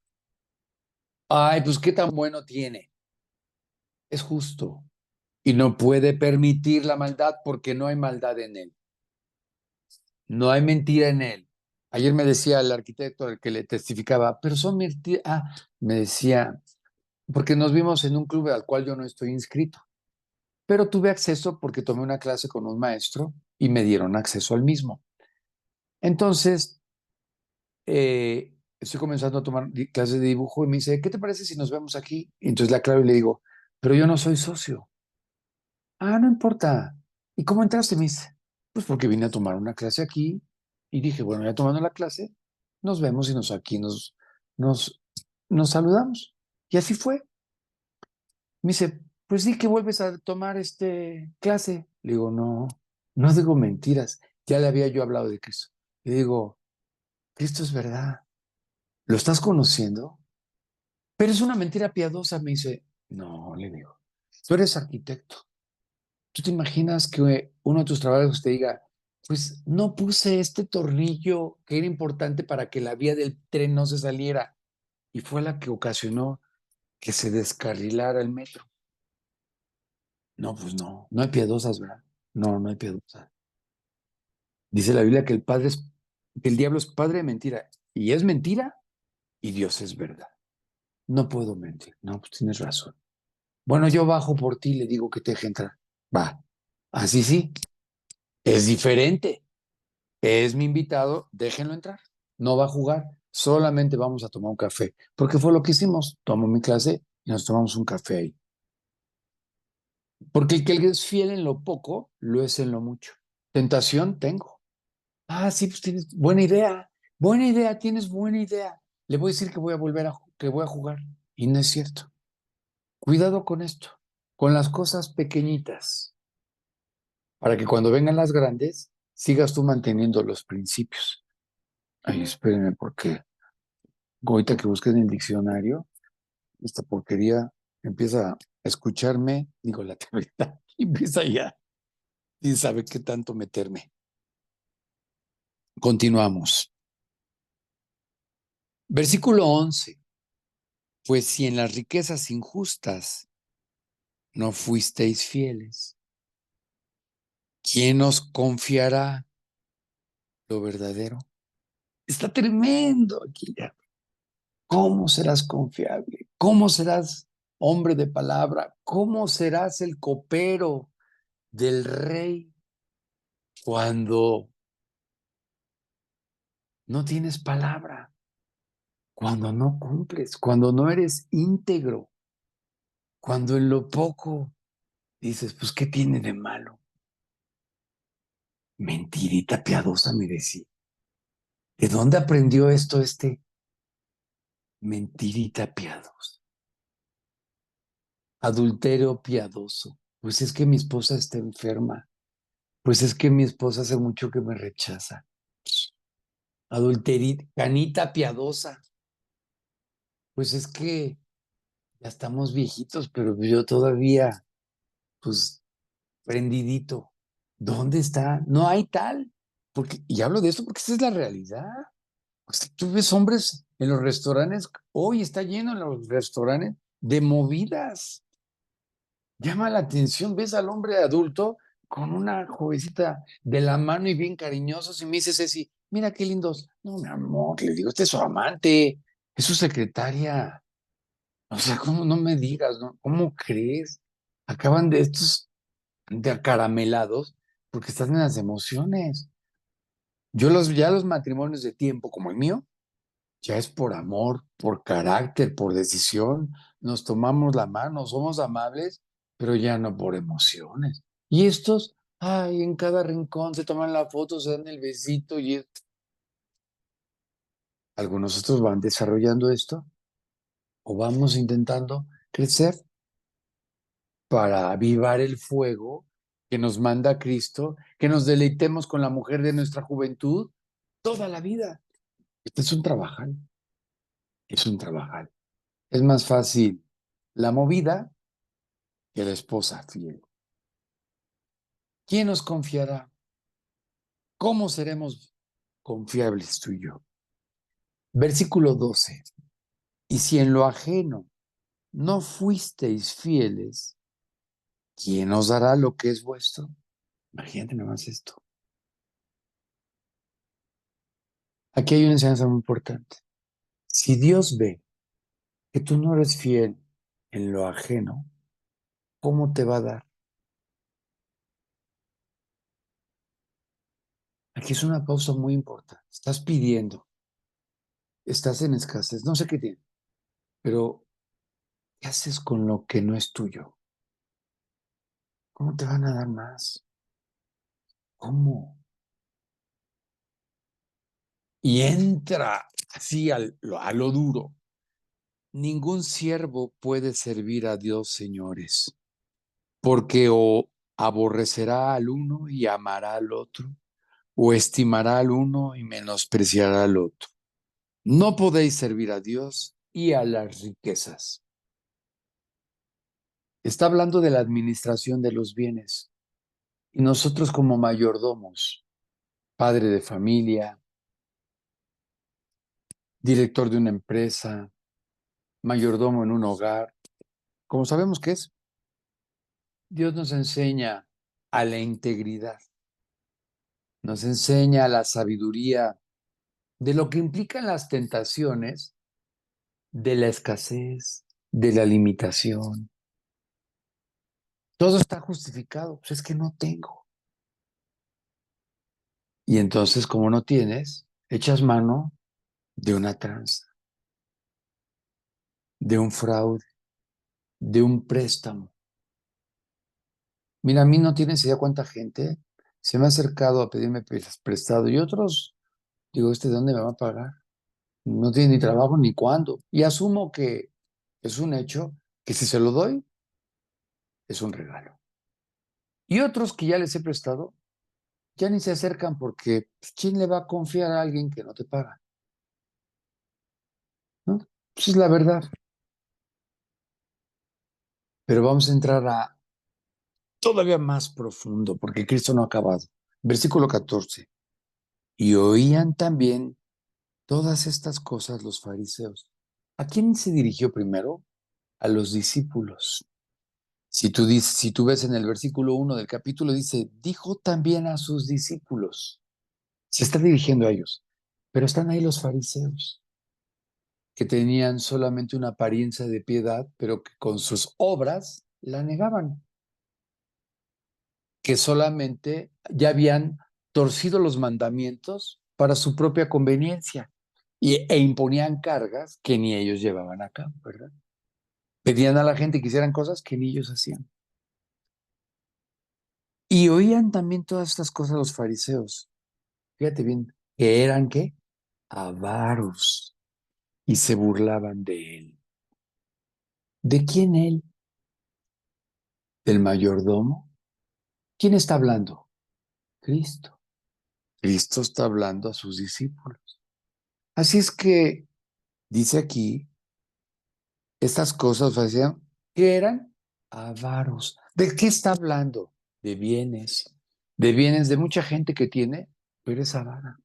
Ay, pues qué tan bueno tiene. Es justo y no puede permitir la maldad porque no hay maldad en él. No hay mentira en él. Ayer me decía el arquitecto al que le testificaba, pero son mentiras. Ah, me decía, porque nos vimos en un club al cual yo no estoy inscrito, pero tuve acceso porque tomé una clase con un maestro y me dieron acceso al mismo. Entonces, estoy comenzando a tomar clases de dibujo y me dice, ¿qué te parece si nos vemos aquí? Y entonces le aclaro y le digo, pero yo no soy socio. Ah, no importa. ¿Y cómo entraste? Me dice, pues porque vine a tomar una clase aquí y dije, bueno, ya tomando la clase, nos vemos y nos, nos saludamos. Y así fue. Me dice, pues sí que vuelves a tomar clase. Le digo, no, no digo mentiras. Ya le había yo hablado de Cristo. Le digo, Cristo es verdad. ¿Lo estás conociendo? Pero es una mentira piadosa. Me dice, no, le digo, tú eres arquitecto. ¿Tú te imaginas que uno de tus trabajos te diga, pues no puse este tornillo que era importante para que la vía del tren no se saliera y fue la que ocasionó que se descarrilara el metro? No, pues no, no hay piadosas, ¿verdad? No, no hay piadosas. Dice la Biblia que que el diablo es padre de mentira y es mentira y Dios es verdad. No puedo mentir. No, pues tienes razón. Bueno, yo bajo por ti y le digo que te deje entrar. Va. Así sí, es diferente. Es mi invitado, déjenlo entrar. No va a jugar, solamente vamos a tomar un café. Porque fue lo que hicimos. Tomo mi clase y nos tomamos un café ahí. Porque el que es fiel en lo poco, lo es en lo mucho. Tentación tengo. Ah, sí, pues tienes buena idea. Buena idea, tienes buena idea. Le voy a decir que voy a que voy a jugar. Y no es cierto. Cuidado con esto, con las cosas pequeñitas, para que cuando vengan las grandes, sigas tú manteniendo los principios. Ay, espérenme, porque ahorita que busques en el diccionario, esta porquería empieza a escucharme, digo la verdad, y empieza ya, y sabe qué tanto meterme. Continuamos. Versículo 11. Pues si en las riquezas injustas no fuisteis fieles, ¿quién os confiará lo verdadero? Está tremendo aquí ya. ¿Cómo serás confiable? ¿Cómo serás hombre de palabra? ¿Cómo serás el copero del rey cuando no tienes palabra, cuando no cumples, cuando no eres íntegro, cuando en lo poco dices, pues, ¿qué tiene de malo? Mentirita piadosa, me decía. ¿De dónde aprendió esto mentirita piadosa? Adulterio piadoso. Pues es que mi esposa está enferma. Pues es que mi esposa hace mucho que me rechaza. Adulterita, canita piadosa. Pues es que ya estamos viejitos, pero yo todavía, pues, prendidito. ¿Dónde está? No hay tal. Porque, y hablo de esto porque esa es la realidad. O sea, tú ves hombres en los restaurantes, hoy está lleno en los restaurantes de movidas. Llama la atención, ves al hombre adulto con una jovencita de la mano y bien cariñosos y me dice Ceci, mira qué lindos. No, mi amor, le digo, este es su amante, es su secretaria. O sea, ¿cómo no me digas, no? ¿Cómo crees? Acaban de estos de acaramelados porque están en las emociones. Ya los matrimonios de tiempo como el mío, ya es por amor, por carácter, por decisión. Nos tomamos la mano, somos amables, pero ya no por emociones. Y estos, ay, en cada rincón se toman la foto, se dan el besito y algunos otros van desarrollando esto o vamos intentando crecer para avivar el fuego que nos manda Cristo, que nos deleitemos con la mujer de nuestra juventud toda la vida. Este es un trabajar, es un trabajar. Es más fácil la movida que la esposa fiel. ¿Quién nos confiará? ¿Cómo seremos confiables tú y yo? Versículo 12. Y si en lo ajeno no fuisteis fieles, ¿quién os dará lo que es vuestro? Imagínate nomás esto. Aquí hay una enseñanza muy importante. Si Dios ve que tú no eres fiel en lo ajeno, ¿cómo te va a dar? Aquí es una pausa muy importante. Estás pidiendo, estás en escasez, no sé qué tiene, pero ¿qué haces con lo que no es tuyo? ¿Cómo te van a dar más? ¿Cómo? Y entra así a lo duro. Ningún siervo puede servir a Dios, señores, porque o aborrecerá al uno y amará al otro, o estimará al uno y menospreciará al otro. No podéis servir a Dios y a las riquezas. Está hablando de la administración de los bienes. Y nosotros como mayordomos, padre de familia, director de una empresa, mayordomo en un hogar, como sabemos que es, Dios nos enseña a la integridad, nos enseña a la sabiduría de lo que implican las tentaciones, de la escasez, de la limitación. Todo está justificado, pues es que no tengo. Y entonces, como no tienes, echas mano de una tranza, de un fraude, de un préstamo. Mira, a mí no tienes idea cuánta gente se me ha acercado a pedirme prestado y otros, digo, ¿este de dónde me va a pagar? No tiene ni trabajo ni cuándo. Y asumo que es un hecho que si se lo doy, es un regalo. Y otros que ya les he prestado, ya ni se acercan porque pues, ¿quién le va a confiar a alguien que no te paga? ¿No? Esa es la verdad. Pero vamos a entrar a todavía más profundo porque Cristo no ha acabado. Versículo 14. Y oían también todas estas cosas los fariseos. ¿A quién se dirigió primero? A los discípulos. Si tú ves en el versículo 1 del capítulo, dice, dijo también a sus discípulos. Se está dirigiendo a ellos. Pero están ahí los fariseos, que tenían solamente una apariencia de piedad, pero que con sus obras la negaban, que solamente ya habían torcido los mandamientos para su propia conveniencia e imponían cargas que ni ellos llevaban a cabo, ¿verdad? Pedían a la gente que hicieran cosas que ni ellos hacían. Y oían también todas estas cosas los fariseos. Fíjate bien, que eran ¿qué? Avaros y se burlaban de él. ¿De quién él? ¿Del mayordomo? ¿Quién está hablando? Cristo. Cristo está hablando a sus discípulos. Así es que dice aquí, estas cosas hacían que eran avaros. ¿De qué está hablando? De bienes de mucha gente que tiene, pero es avara.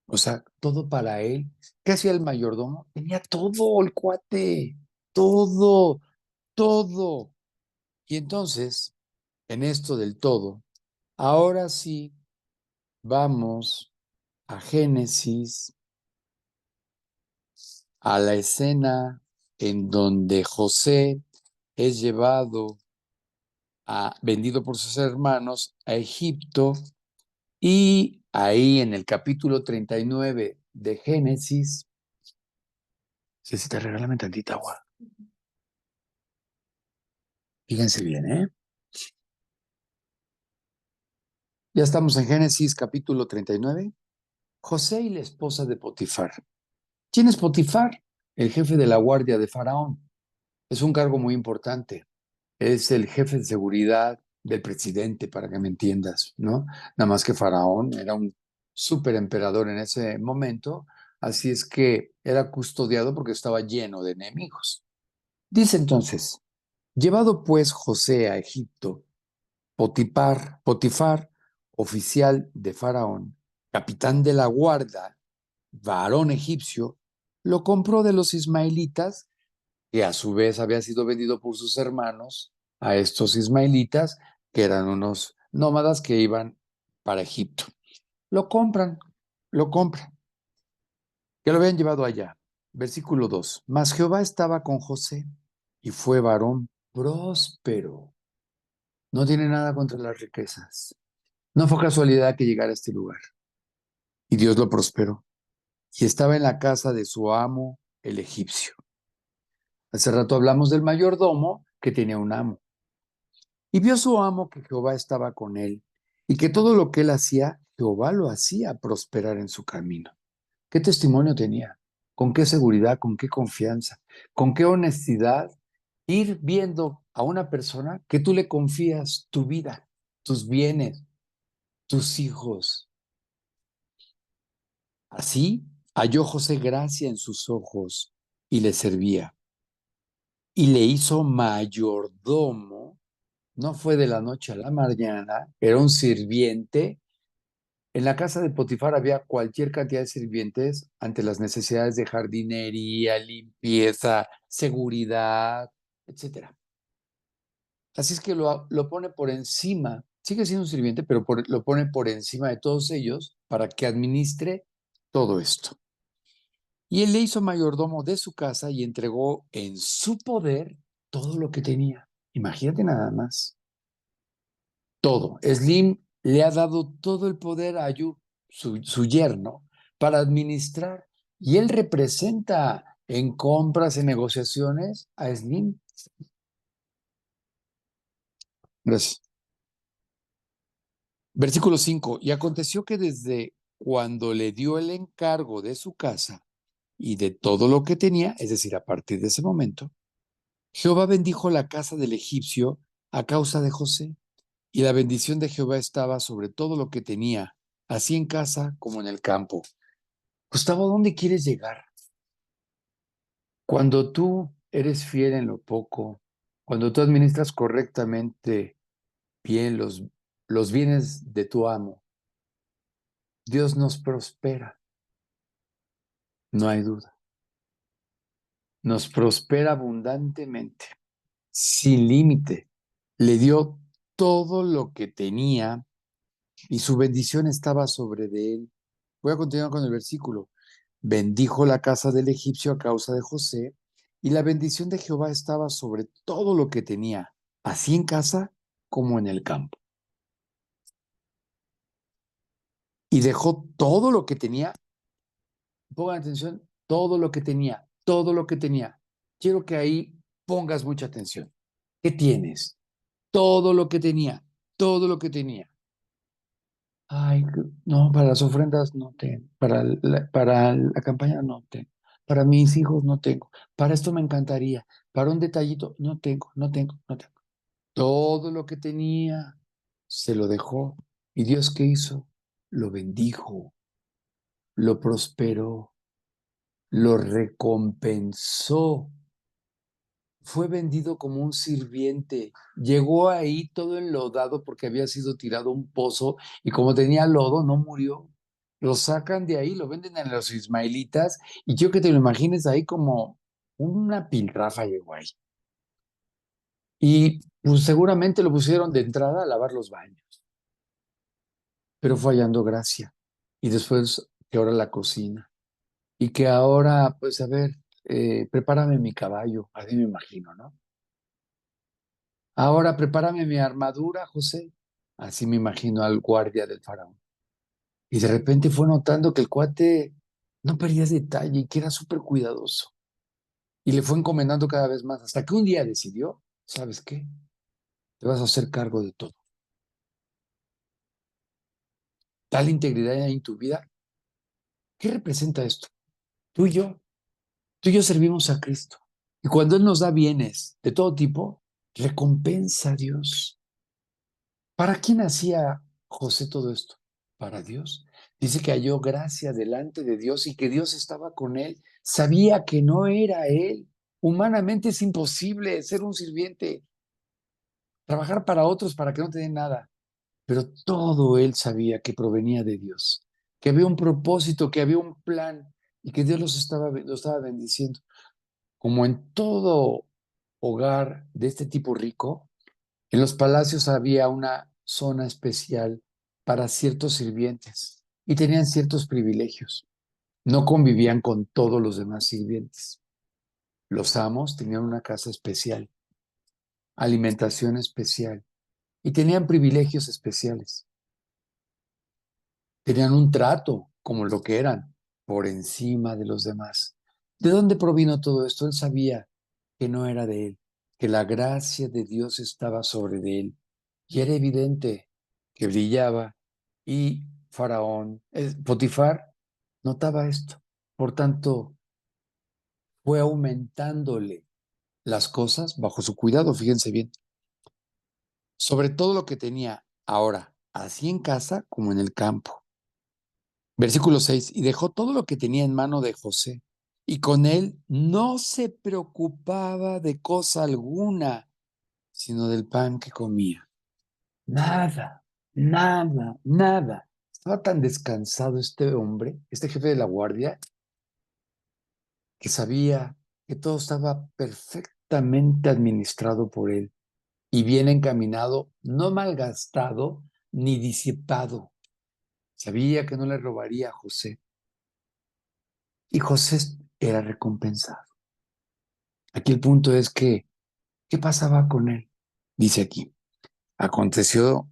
O sea, todo para él. ¿Qué hacía el mayordomo? Tenía todo el cuate, todo, todo. Y entonces, en esto del todo, ahora sí vamos a Génesis, a la escena en donde José es llevado vendido por sus hermanos a Egipto y ahí en el capítulo 39 de Génesis, si te regalan tantita agua, fíjense bien, ¿eh? Ya estamos en Génesis capítulo 39. José y la esposa de Potifar. ¿Quién es Potifar? El jefe de la guardia de Faraón. Es un cargo muy importante. Es el jefe de seguridad del presidente, para que me entiendas, ¿no? Nada más que Faraón era un súper emperador en ese momento, así es que era custodiado porque estaba lleno de enemigos. Dice entonces, llevado pues José a Egipto, Potifar, oficial de Faraón, capitán de la guardia, varón egipcio, lo compró de los ismaelitas, que a su vez había sido vendido por sus hermanos a estos ismaelitas, que eran unos nómadas que iban para Egipto. Lo compran, lo compran, que lo habían llevado allá. Versículo 2. Mas Jehová estaba con José y fue varón próspero. No tiene nada contra las riquezas. No fue casualidad que llegara a este lugar. Y Dios lo prosperó. Y estaba en la casa de su amo, el egipcio. Hace rato hablamos del mayordomo que tenía un amo. Y vio su amo que Jehová estaba con él y que todo lo que él hacía, Jehová lo hacía prosperar en su camino. ¿Qué testimonio tenía? ¿Con qué seguridad? ¿Con qué confianza? ¿Con qué honestidad? Ir viendo a una persona que tú le confías tu vida, tus bienes, tus hijos. Así halló José gracia en sus ojos y le servía. Y le hizo mayordomo. No fue de la noche a la mañana, era un sirviente. En la casa de Potifar había cualquier cantidad de sirvientes ante las necesidades de jardinería, limpieza, seguridad, etcétera. Así es que lo pone por encima, sigue siendo un sirviente, pero lo pone por encima de todos ellos para que administre todo esto. Y él le hizo mayordomo de su casa y entregó en su poder todo lo que tenía. Imagínate nada más. Todo. Slim le ha dado todo el poder a Ayub, su yerno, para administrar. Y él representa en compras, en negociaciones a Slim. Gracias. Versículo 5. Y aconteció que desde cuando le dio el encargo de su casa y de todo lo que tenía, es decir, a partir de ese momento, Jehová bendijo la casa del egipcio a causa de José, y la bendición de Jehová estaba sobre todo lo que tenía, así en casa como en el campo. Gustavo, ¿a dónde quieres llegar? Cuando tú eres fiel en lo poco, cuando tú administras correctamente bien los bienes de tu amo, Dios nos prospera, no hay duda. Nos prospera abundantemente, sin límite. Le dio todo lo que tenía y su bendición estaba sobre de él. Voy a continuar con el versículo. Bendijo la casa del egipcio a causa de José, y la bendición de Jehová estaba sobre todo lo que tenía, así en casa como en el campo. Y dejó todo lo que tenía, pongan atención, todo lo que tenía, todo lo que tenía. Quiero que ahí pongas mucha atención. ¿Qué tienes? Todo lo que tenía, todo lo que tenía. Ay, no, para las ofrendas no tengo, para la campaña no tengo, para mis hijos no tengo, para esto me encantaría, para un detallito no tengo, no tengo, no tengo. Todo lo que tenía se lo dejó. ¿Y Dios qué hizo? Lo bendijo, lo prosperó, lo recompensó. Fue vendido como un sirviente. Llegó ahí todo enlodado porque había sido tirado a un pozo y como tenía lodo, no murió. Lo sacan de ahí, lo venden a los ismaelitas y quiero que te lo imagines ahí como una piltrafa llegó ahí. Y pues seguramente lo pusieron de entrada a lavar los baños, pero fue hallando gracia. Y después que ahora la cocina. Y que ahora, pues a ver, prepárame mi caballo, así me imagino, ¿no? Ahora prepárame mi armadura, José. Así me imagino al guardia del faraón. Y de repente fue notando que el cuate no perdía detalle y que era súper cuidadoso. Y le fue encomendando cada vez más, hasta que un día decidió, ¿sabes qué? Te vas a hacer cargo de todo. Tal integridad en tu vida. ¿Qué representa esto? Tú y yo, tú y yo servimos a Cristo. Y cuando Él nos da bienes de todo tipo, recompensa a Dios. ¿Para quién hacía José todo esto? Para Dios. Dice que halló gracia delante de Dios y que Dios estaba con él. Sabía que no era él. Humanamente es imposible ser un sirviente. trabajar para otros para que no te den nada. Pero todo él sabía que provenía de Dios, que había un propósito, que había un plan y que Dios lo estaba bendiciendo. Como en todo hogar de este tipo rico, en los palacios había una zona especial para ciertos sirvientes y tenían ciertos privilegios. No convivían con todos los demás sirvientes. Los amos tenían una casa especial, alimentación especial y tenían privilegios especiales. Tenían un trato como lo que eran, por encima de los demás. ¿De dónde provino todo esto? Él sabía que no era de él, que la gracia de Dios estaba sobre de él. Y era evidente que brillaba y Potifar, notaba esto. Por tanto, fue aumentándole las cosas bajo su cuidado, fíjense bien, sobre todo lo que tenía ahora, así en casa como en el campo. Versículo 6, y dejó todo lo que tenía en mano de José, y con él no se preocupaba de cosa alguna, sino del pan que comía. Nada, nada, nada. Estaba tan descansado este hombre, este jefe de la guardia, que sabía que todo estaba perfectamente administrado por él y bien encaminado, no malgastado ni disipado. Sabía que no le robaría a José. Y José era recompensado. Aquí el punto es que, ¿qué pasaba con él? Dice aquí, aconteció,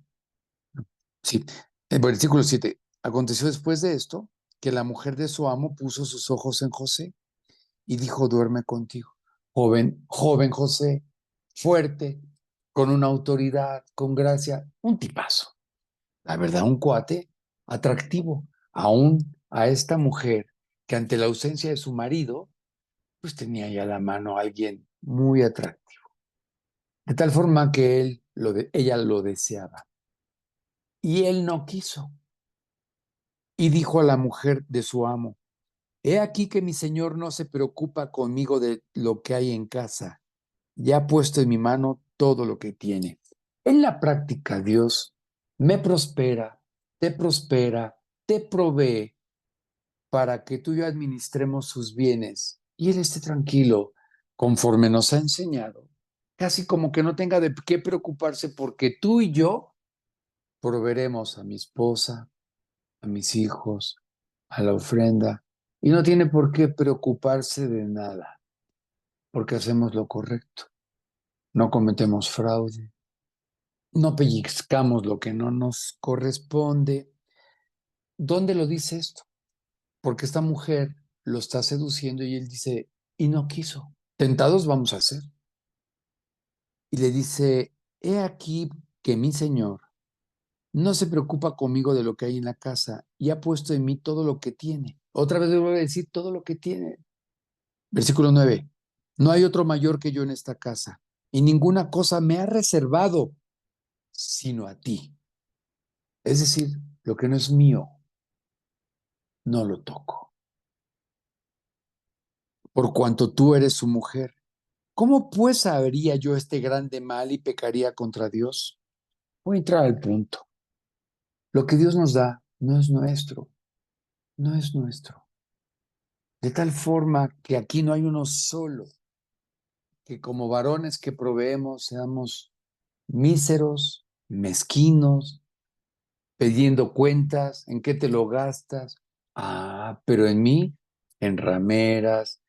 sí, el versículo 7, aconteció después de esto que la mujer de su amo puso sus ojos en José y dijo, duerme contigo. Joven, joven José, fuerte, con una autoridad, con gracia, un tipazo. La verdad, un cuate atractivo, aún a esta mujer que ante la ausencia de su marido, pues tenía ya a la mano a alguien muy atractivo, de tal forma que ella lo deseaba. Y él no quiso. Y dijo a la mujer de su amo, he aquí que mi señor no se preocupa conmigo de lo que hay en casa. Ya ha puesto en mi mano todo lo que tiene. En la práctica, Dios me prospera, te provee para que tú y yo administremos sus bienes y él esté tranquilo conforme nos ha enseñado, casi como que no tenga de qué preocuparse porque tú y yo proveeremos a mi esposa, a mis hijos, a la ofrenda y no tiene por qué preocuparse de nada porque hacemos lo correcto, no cometemos fraude, no pellizcamos lo que no nos corresponde. ¿Dónde lo dice esto? Porque esta mujer lo está seduciendo y él dice, y no quiso. Tentados vamos a ser. Y le dice, he aquí que mi señor no se preocupa conmigo de lo que hay en la casa y ha puesto en mí todo lo que tiene. Otra vez le voy a decir todo lo que tiene. Versículo 9. No hay otro mayor que yo en esta casa y ninguna cosa me ha reservado sino a ti. Es decir, lo que no es mío, no lo toco. Por cuanto tú eres su mujer. ¿Cómo pues haría yo este grande mal y pecaría contra Dios? Voy a entrar al punto. Lo que Dios nos da no es nuestro, no es nuestro. De tal forma que aquí no hay uno solo, que como varones que proveemos seamos míseros, mezquinos, pidiendo cuentas, ¿en qué te lo gastas? Ah, pero en mí, en rameras,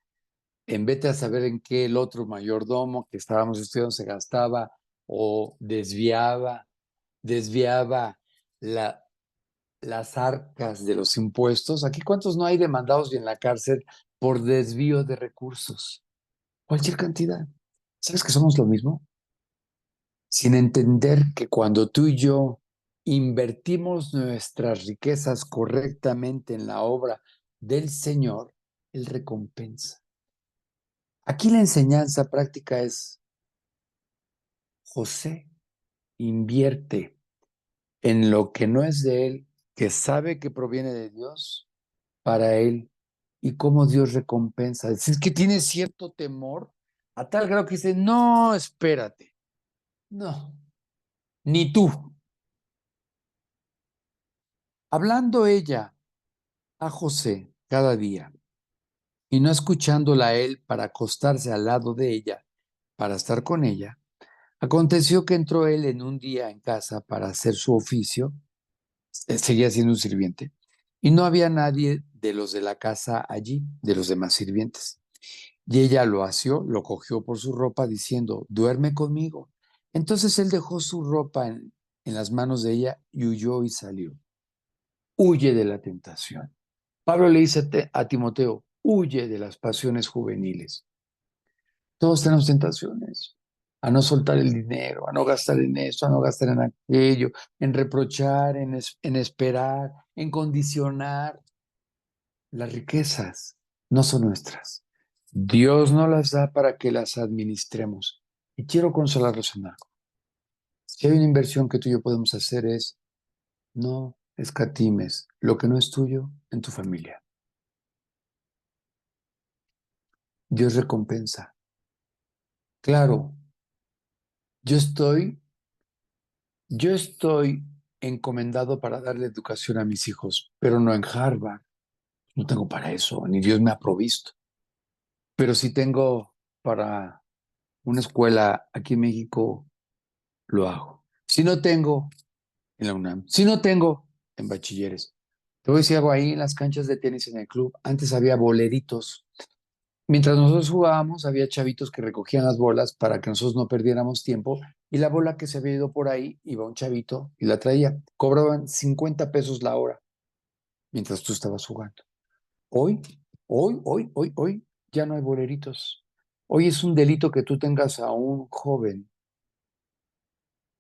en vez de saber en qué el otro mayordomo que estábamos estudiando se gastaba o desviaba la, las arcas de los impuestos. Aquí, ¿cuántos no hay demandados y en la cárcel por desvío de recursos? Cualquier cantidad. ¿Sabes que somos lo mismo? Sin entender que cuando tú y yo invertimos nuestras riquezas correctamente en la obra del Señor, Él recompensa. Aquí la enseñanza práctica es, José invierte en lo que no es de él, que sabe que proviene de Dios, para él, y cómo Dios recompensa. Es decir, que tiene cierto temor a tal grado que dice, no, espérate, no. ni tú. Hablando ella a José cada día y no escuchándola a él para acostarse al lado de ella, para estar con ella, aconteció que entró él en un día en casa para hacer su oficio, seguía siendo un sirviente, y no había nadie de los de la casa allí, de los demás sirvientes. Y ella lo asió, lo cogió por su ropa, diciendo, duerme conmigo. Entonces él dejó su ropa en las manos de ella y huyó y salió. Huye de la tentación. Pablo le dice a Timoteo, huye de las pasiones juveniles. Todos tenemos tentaciones, a no soltar el dinero, a no gastar en esto, a no gastar en aquello, en reprochar, en esperar, en condicionar. Las riquezas no son nuestras. Dios nos las da para que las administremos. Y quiero consolarlos en algo. Si hay una inversión que tú y yo podemos hacer es no escatimes lo que no es tuyo en tu familia. Dios recompensa. Claro, yo estoy, yo estoy encomendado para darle educación a mis hijos, pero no en Harvard. No tengo para eso, ni Dios me ha provisto. Pero sí tengo para una escuela aquí en México, lo hago. Si no tengo, en la UNAM. Si no tengo, en bachilleres. Te voy a decir algo ahí en las canchas de tenis en el club. Antes había boleritos. Mientras nosotros jugábamos, había chavitos que recogían las bolas para que nosotros no perdiéramos tiempo. Y la bola que se había ido por ahí, iba un chavito y la traía. Cobraban 50 pesos la hora mientras tú estabas jugando. Hoy, hoy, ya no hay boleritos. Hoy es un delito que tú tengas a un joven,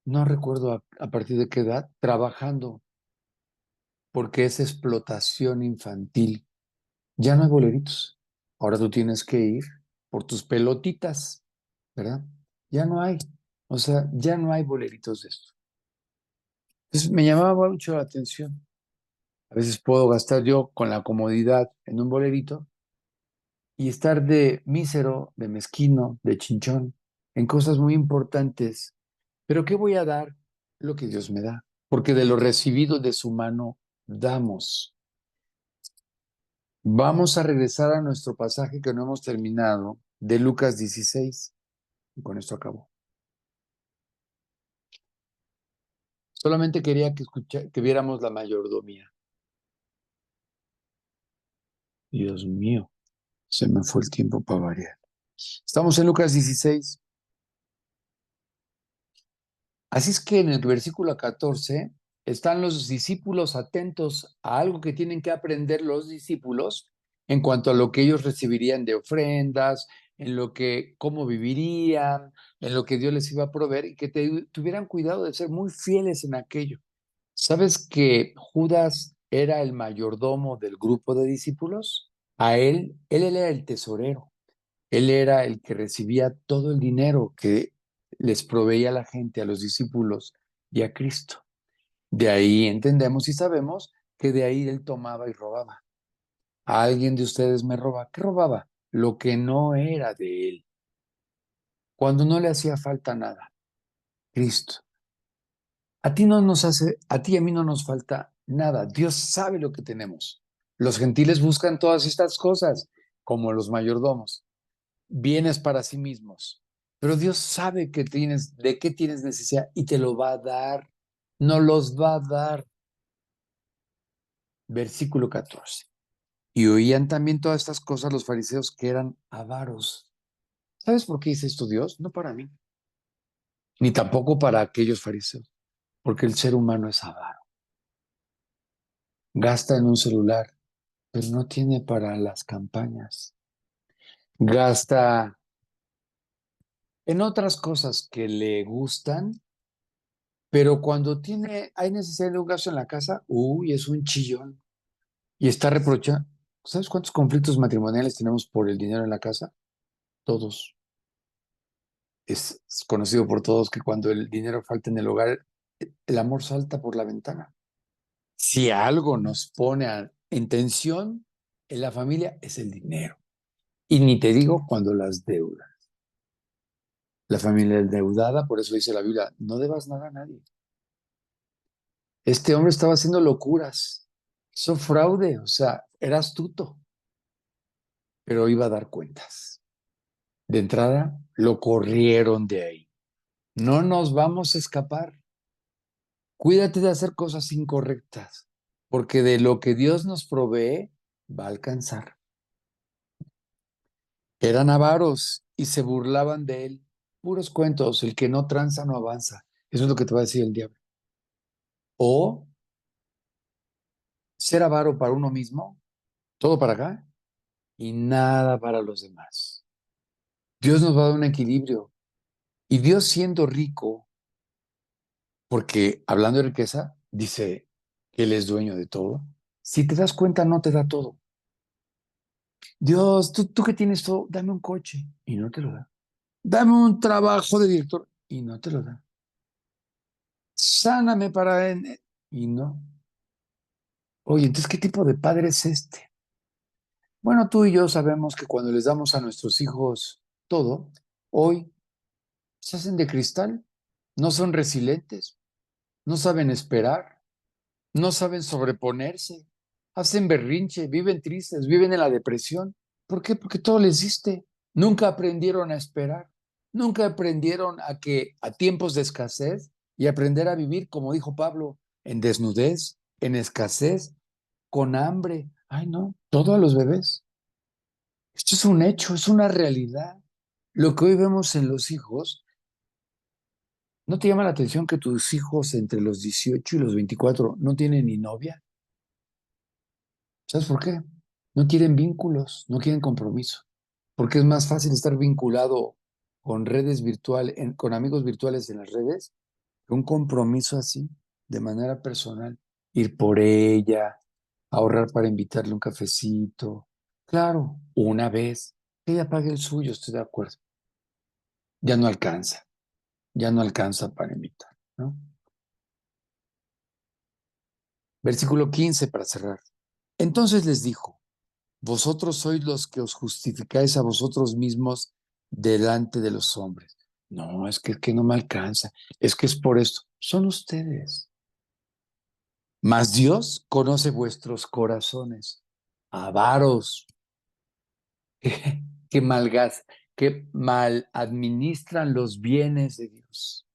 no recuerdo a partir de qué edad, trabajando porque es explotación infantil. Ya no hay boleritos. Ahora tú tienes que ir por tus pelotitas, ¿verdad? Ya no hay. O sea, ya no hay boleritos de esto. Entonces me llamaba mucho la atención. A veces puedo gastar yo con la comodidad en un bolerito y estar de mísero, de mezquino, de chinchón, en cosas muy importantes. Pero ¿qué voy a dar? Lo que Dios me da. Porque de lo recibido de su mano damos. Vamos a regresar a nuestro pasaje que no hemos terminado, de Lucas 16. Y con esto acabo. Solamente quería que viéramos la mayordomía. Dios mío, se me fue el tiempo para variar. Estamos en Lucas 16. Así es que en el versículo 14 están los discípulos atentos a algo que tienen que aprender los discípulos en cuanto a lo que ellos recibirían de ofrendas, en lo que, cómo vivirían, en lo que Dios les iba a proveer y que tuvieran cuidado de ser muy fieles en aquello. ¿Sabes que Judas era el mayordomo del grupo de discípulos? A él era el tesorero. Él era el que recibía todo el dinero que les proveía la gente, a los discípulos y a Cristo. De ahí entendemos y sabemos que de ahí él tomaba y robaba. ¿A alguien de ustedes me roba? ¿Qué robaba? Lo que no era de él. Cuando no le hacía falta nada. Cristo. A ti no nos hace, a ti y a mí no nos falta nada. Dios sabe lo que tenemos. Los gentiles buscan todas estas cosas, como los mayordomos, bienes para sí mismos. Pero Dios sabe que tienes, de qué tienes necesidad y te lo va a dar. No los va a dar. Versículo 14. Y oían también todas estas cosas los fariseos que eran avaros. ¿Sabes por qué dice esto Dios? No para mí, ni tampoco para aquellos fariseos, porque el ser humano es avaro. Gasta en un celular, pero no tiene para las campañas. Gasta en otras cosas que le gustan, pero cuando hay necesidad de un gasto en la casa, uy, es un chillón y está reprochando. ¿Sabes cuántos conflictos matrimoniales tenemos por el dinero en la casa? Todos. Es conocido por todos que cuando el dinero falta en el hogar, el amor salta por la ventana. Si algo nos pone en tensión en la familia es el dinero. Y ni te digo cuando las deudas. La familia endeudada, por eso dice la Biblia, no debas nada a nadie. Este hombre estaba haciendo locuras, hizo fraude, o sea, era astuto, pero iba a dar cuentas. De entrada, lo corrieron de ahí. No nos vamos a escapar. Cuídate de hacer cosas incorrectas, porque de lo que Dios nos provee, va a alcanzar. Eran avaros y se burlaban de él. Puros cuentos, el que no tranza no avanza. Eso es lo que te va a decir el diablo. O ser avaro para uno mismo, todo para acá y nada para los demás. Dios nos va a dar un equilibrio. Y Dios siendo rico, porque hablando de riqueza, dice que Él es dueño de todo. Si te das cuenta, no te da todo. Dios, tú que tienes todo, dame un coche y no te lo da. Dame un trabajo de director y no te lo da. Sáname para... Y no. Oye, entonces, ¿qué tipo de padre es este? Bueno, tú y yo sabemos que cuando les damos a nuestros hijos todo, hoy se hacen de cristal, no son resilientes, no saben esperar, no saben sobreponerse, hacen berrinche, viven tristes, viven en la depresión. ¿Por qué? Porque todo les diste. Nunca aprendieron a esperar, nunca aprendieron a que a tiempos de escasez y aprender a vivir, como dijo Pablo, en desnudez, en escasez, con hambre. Ay, no, todo a los bebés. Esto es un hecho, es una realidad. Lo que hoy vemos en los hijos, ¿no te llama la atención que tus hijos entre los 18 y los 24 no tienen ni novia? ¿Sabes por qué? No quieren vínculos, no quieren compromiso, porque es más fácil estar vinculado con redes virtuales, con amigos virtuales en las redes, que un compromiso así, de manera personal. Ir por ella, ahorrar para invitarle un cafecito. Claro, una vez, que ella pague el suyo, estoy de acuerdo. Ya ya no alcanza para invitar, ¿no? Versículo 15 para cerrar. Entonces les dijo, vosotros sois los que os justificáis a vosotros mismos delante de los hombres. No, es que no me alcanza, es que es por esto. Son ustedes. Mas Dios conoce vuestros corazones, avaros, que malgas, que mal administran los bienes de Dios.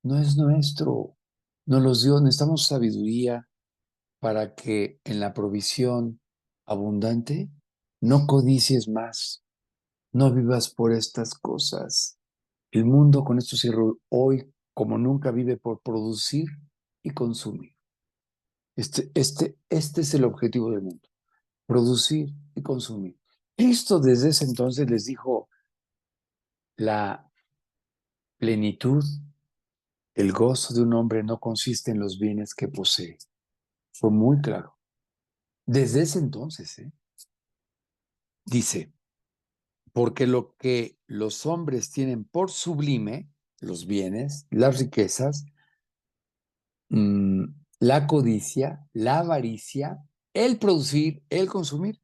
No es nuestro, nos los dio, necesitamos sabiduría para que en la provisión abundante no codicies más. No vivas por estas cosas. El mundo, con esto cierro, hoy como nunca vive por producir y consumir. Este es el objetivo del mundo, producir y consumir. Cristo desde ese entonces les dijo la plenitud, el gozo de un hombre no consiste en los bienes que posee. Fue muy claro. Desde ese entonces, dice, porque lo que los hombres tienen por sublime, los bienes, las riquezas, mm, la codicia, la avaricia, el producir, el consumir,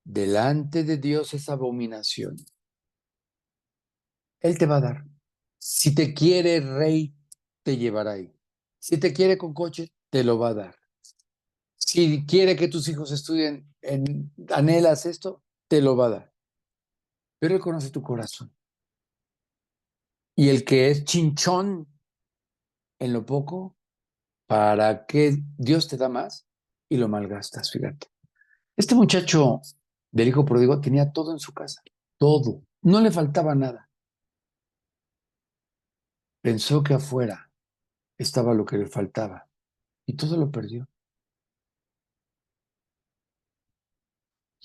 delante de Dios es abominación. Él te va a dar. Si te quiere rey, te llevará ahí. Si te quiere con coche, te lo va a dar. Si quiere que tus hijos estudien, anhelas esto, te lo va a dar. Pero Él conoce tu corazón. Y el que es chinchón en lo poco, ¿para qué Dios te da más? Y lo malgastas, fíjate. Este muchacho del hijo pródigo tenía todo en su casa, todo, no le faltaba nada. Pensó que afuera estaba lo que le faltaba y todo lo perdió.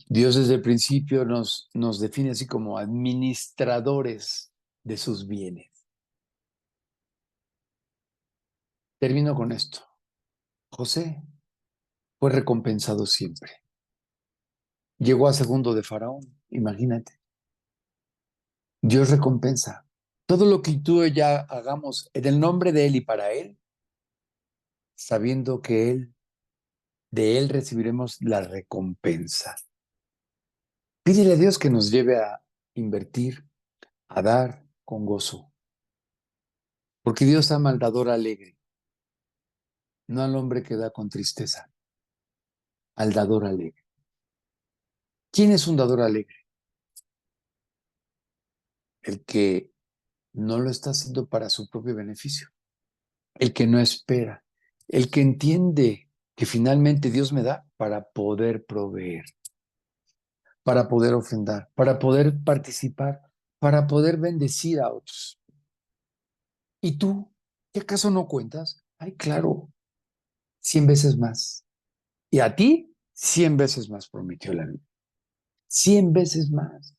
Dios desde el principio nos define así como administradores de sus bienes. Termino con esto. José fue recompensado siempre. Llegó a segundo de Faraón, imagínate. Dios recompensa. Todo lo que tú y yo hagamos en el nombre de Él y para Él, sabiendo que de Él recibiremos la recompensa. Pídele a Dios que nos lleve a invertir, a dar con gozo, porque Dios ama al dador alegre. no al hombre que da con tristeza, al dador alegre. ¿Quién es un dador alegre? El que no lo está haciendo para su propio beneficio, el que no espera, el que entiende que finalmente Dios me da para poder proveer, para poder ofrendar, para poder participar, para poder bendecir a otros. ¿Y tú? ¿Qué acaso no cuentas? Ay, claro, 100 veces más. Y a ti, 100 veces más prometió la vida. 100 veces más.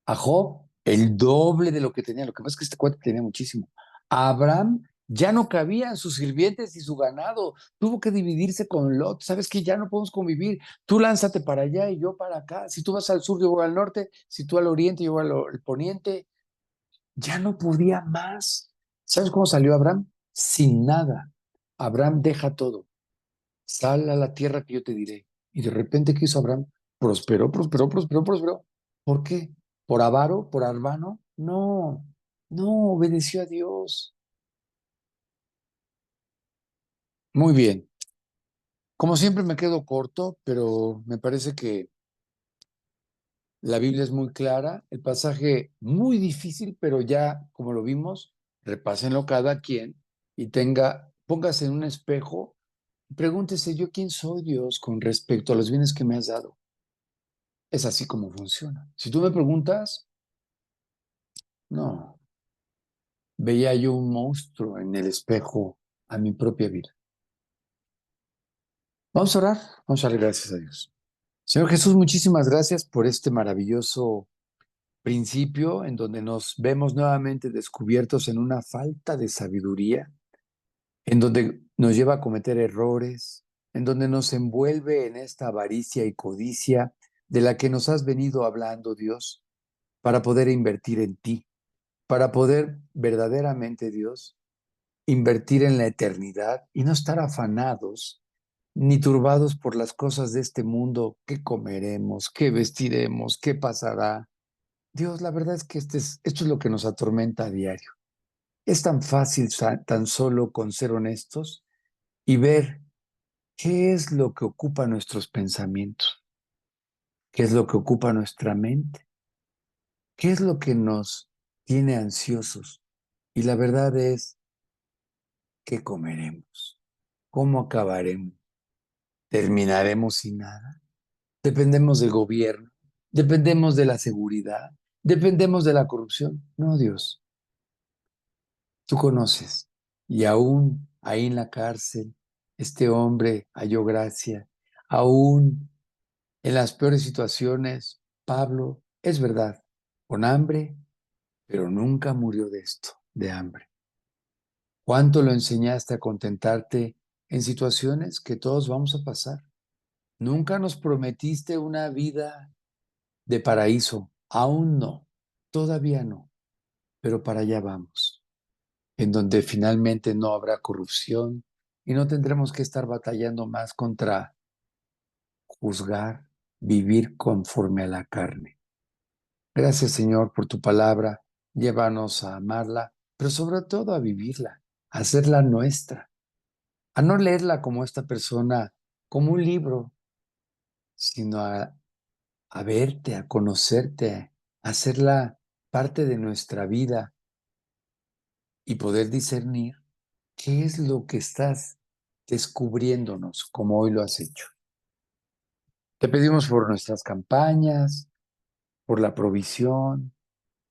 A Job, el doble de lo que tenía. Lo que pasa es que este cuate tenía muchísimo. A Abraham ya no cabían sus sirvientes y su ganado. Tuvo que dividirse con Lot. ¿Sabes que ya no podemos convivir? Tú lánzate para allá y yo para acá. Si tú vas al sur, yo voy al norte. Si tú al oriente, yo voy al poniente. Ya no podía más. ¿Sabes cómo salió Abraham? Sin nada. Abraham deja todo. Sal a la tierra que yo te diré. Y de repente, ¿qué hizo Abraham? Prosperó, prosperó, prosperó, prosperó. ¿Por qué? ¿Por avaro? ¿Por arbano? No, no, obedeció a Dios. Muy bien. Como siempre me quedo corto, pero me parece que la Biblia es muy clara, el pasaje muy difícil, pero ya, como lo vimos, repásenlo cada quien y póngase en un espejo y pregúntese yo quién soy Dios con respecto a los bienes que me has dado. Es así como funciona. Si tú me preguntas, no, veía yo un monstruo en el espejo a mi propia vida. Vamos a orar, vamos a dar gracias a Dios. Señor Jesús, muchísimas gracias por este maravilloso principio en donde nos vemos nuevamente descubiertos en una falta de sabiduría, en donde nos lleva a cometer errores, en donde nos envuelve en esta avaricia y codicia de la que nos has venido hablando, Dios, para poder invertir en ti, para poder verdaderamente, Dios, invertir en la eternidad y no estar afanados ni turbados por las cosas de este mundo, qué comeremos, qué vestiremos, qué pasará. Dios, la verdad es que esto es lo que nos atormenta a diario. Es tan fácil tan solo con ser honestos y ver qué es lo que ocupa nuestros pensamientos, qué es lo que ocupa nuestra mente, qué es lo que nos tiene ansiosos. Y la verdad es, ¿qué comeremos? ¿Cómo acabaremos? ¿Terminaremos sin nada? Dependemos del gobierno, dependemos de la seguridad, dependemos de la corrupción. No, Dios, tú conoces. Y aún ahí en la cárcel, este hombre halló gracia. Aún en las peores situaciones, Pablo, es verdad, con hambre, pero nunca murió de esto, de hambre. ¿Cuánto lo enseñaste a contentarte en situaciones que todos vamos a pasar? Nunca nos prometiste una vida de paraíso, aún no, todavía no, pero para allá vamos, en donde finalmente no habrá corrupción y no tendremos que estar batallando más contra juzgar, vivir conforme a la carne. Gracias, Señor, por tu palabra. Llévanos a amarla, pero sobre todo a vivirla, a hacerla nuestra, a no leerla como esta persona, como un libro, sino a verte, a conocerte, a hacerla parte de nuestra vida y poder discernir qué es lo que estás descubriéndonos como hoy lo has hecho. Te pedimos por nuestras campañas, por la provisión,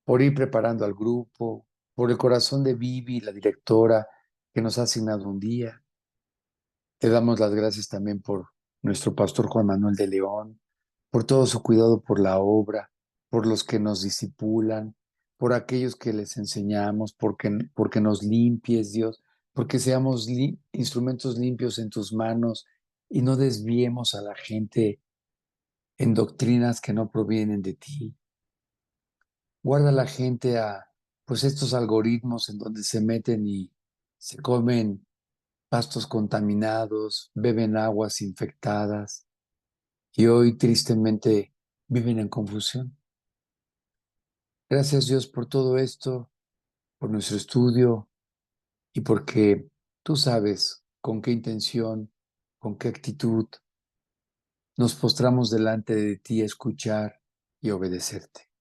por ir preparando al grupo, por el corazón de Vivi, la directora que nos ha asignado un día. Te damos las gracias también por nuestro pastor Juan Manuel de León, por todo su cuidado por la obra, por los que nos disipulan, por aquellos que les enseñamos, porque nos limpies, Dios, porque seamos instrumentos limpios en tus manos y no desviemos a la gente en doctrinas que no provienen de ti. Guarda a la gente a pues estos algoritmos en donde se meten y se comen pastos contaminados, beben aguas infectadas y hoy tristemente viven en confusión. Gracias Dios por todo esto, por nuestro estudio y porque tú sabes cómo con qué intención, con qué actitud nos postramos delante de ti a escuchar y obedecerte.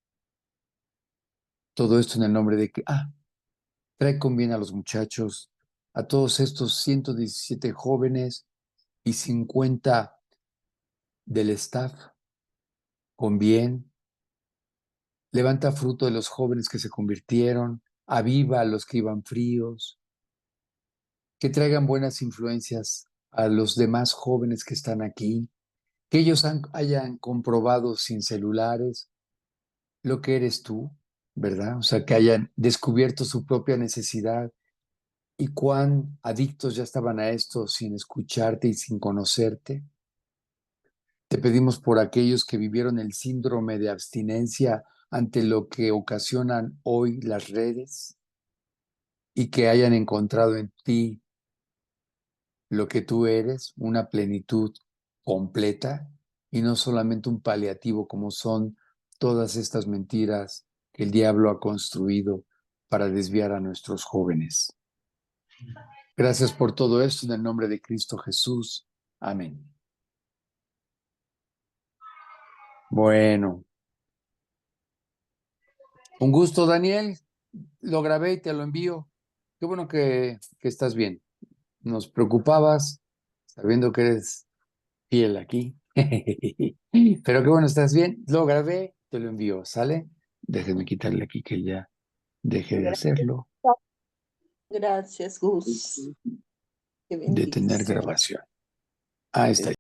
Todo esto en el nombre de que, trae con bien a los muchachos, a todos estos 117 jóvenes y 50 del staff, con bien. Levanta fruto de los jóvenes que se convirtieron, aviva a los que iban fríos, que traigan buenas influencias a los demás jóvenes que están aquí, que ellos hayan comprobado sin celulares lo que eres tú, ¿verdad? O sea, que hayan descubierto su propia necesidad y cuán adictos ya estaban a esto sin escucharte y sin conocerte. Te pedimos por aquellos que vivieron el síndrome de abstinencia ante lo que ocasionan hoy las redes y que hayan encontrado en ti lo que tú eres, una plenitud completa y no solamente un paliativo como son todas estas mentiras que el diablo ha construido para desviar a nuestros jóvenes. Gracias por todo esto en el nombre de Cristo Jesús. Amén. Bueno, un gusto, Daniel. Lo grabé y te lo envío. Qué bueno que estás bien. Nos preocupabas sabiendo que eres fiel aquí. Pero qué bueno, estás bien. Lo grabé, te lo envío. ¿Sale? Déjenme quitarle aquí que ya deje de Gracias, hacerlo. gracias, Gus. Qué Detener bendición. grabación. Ahí está.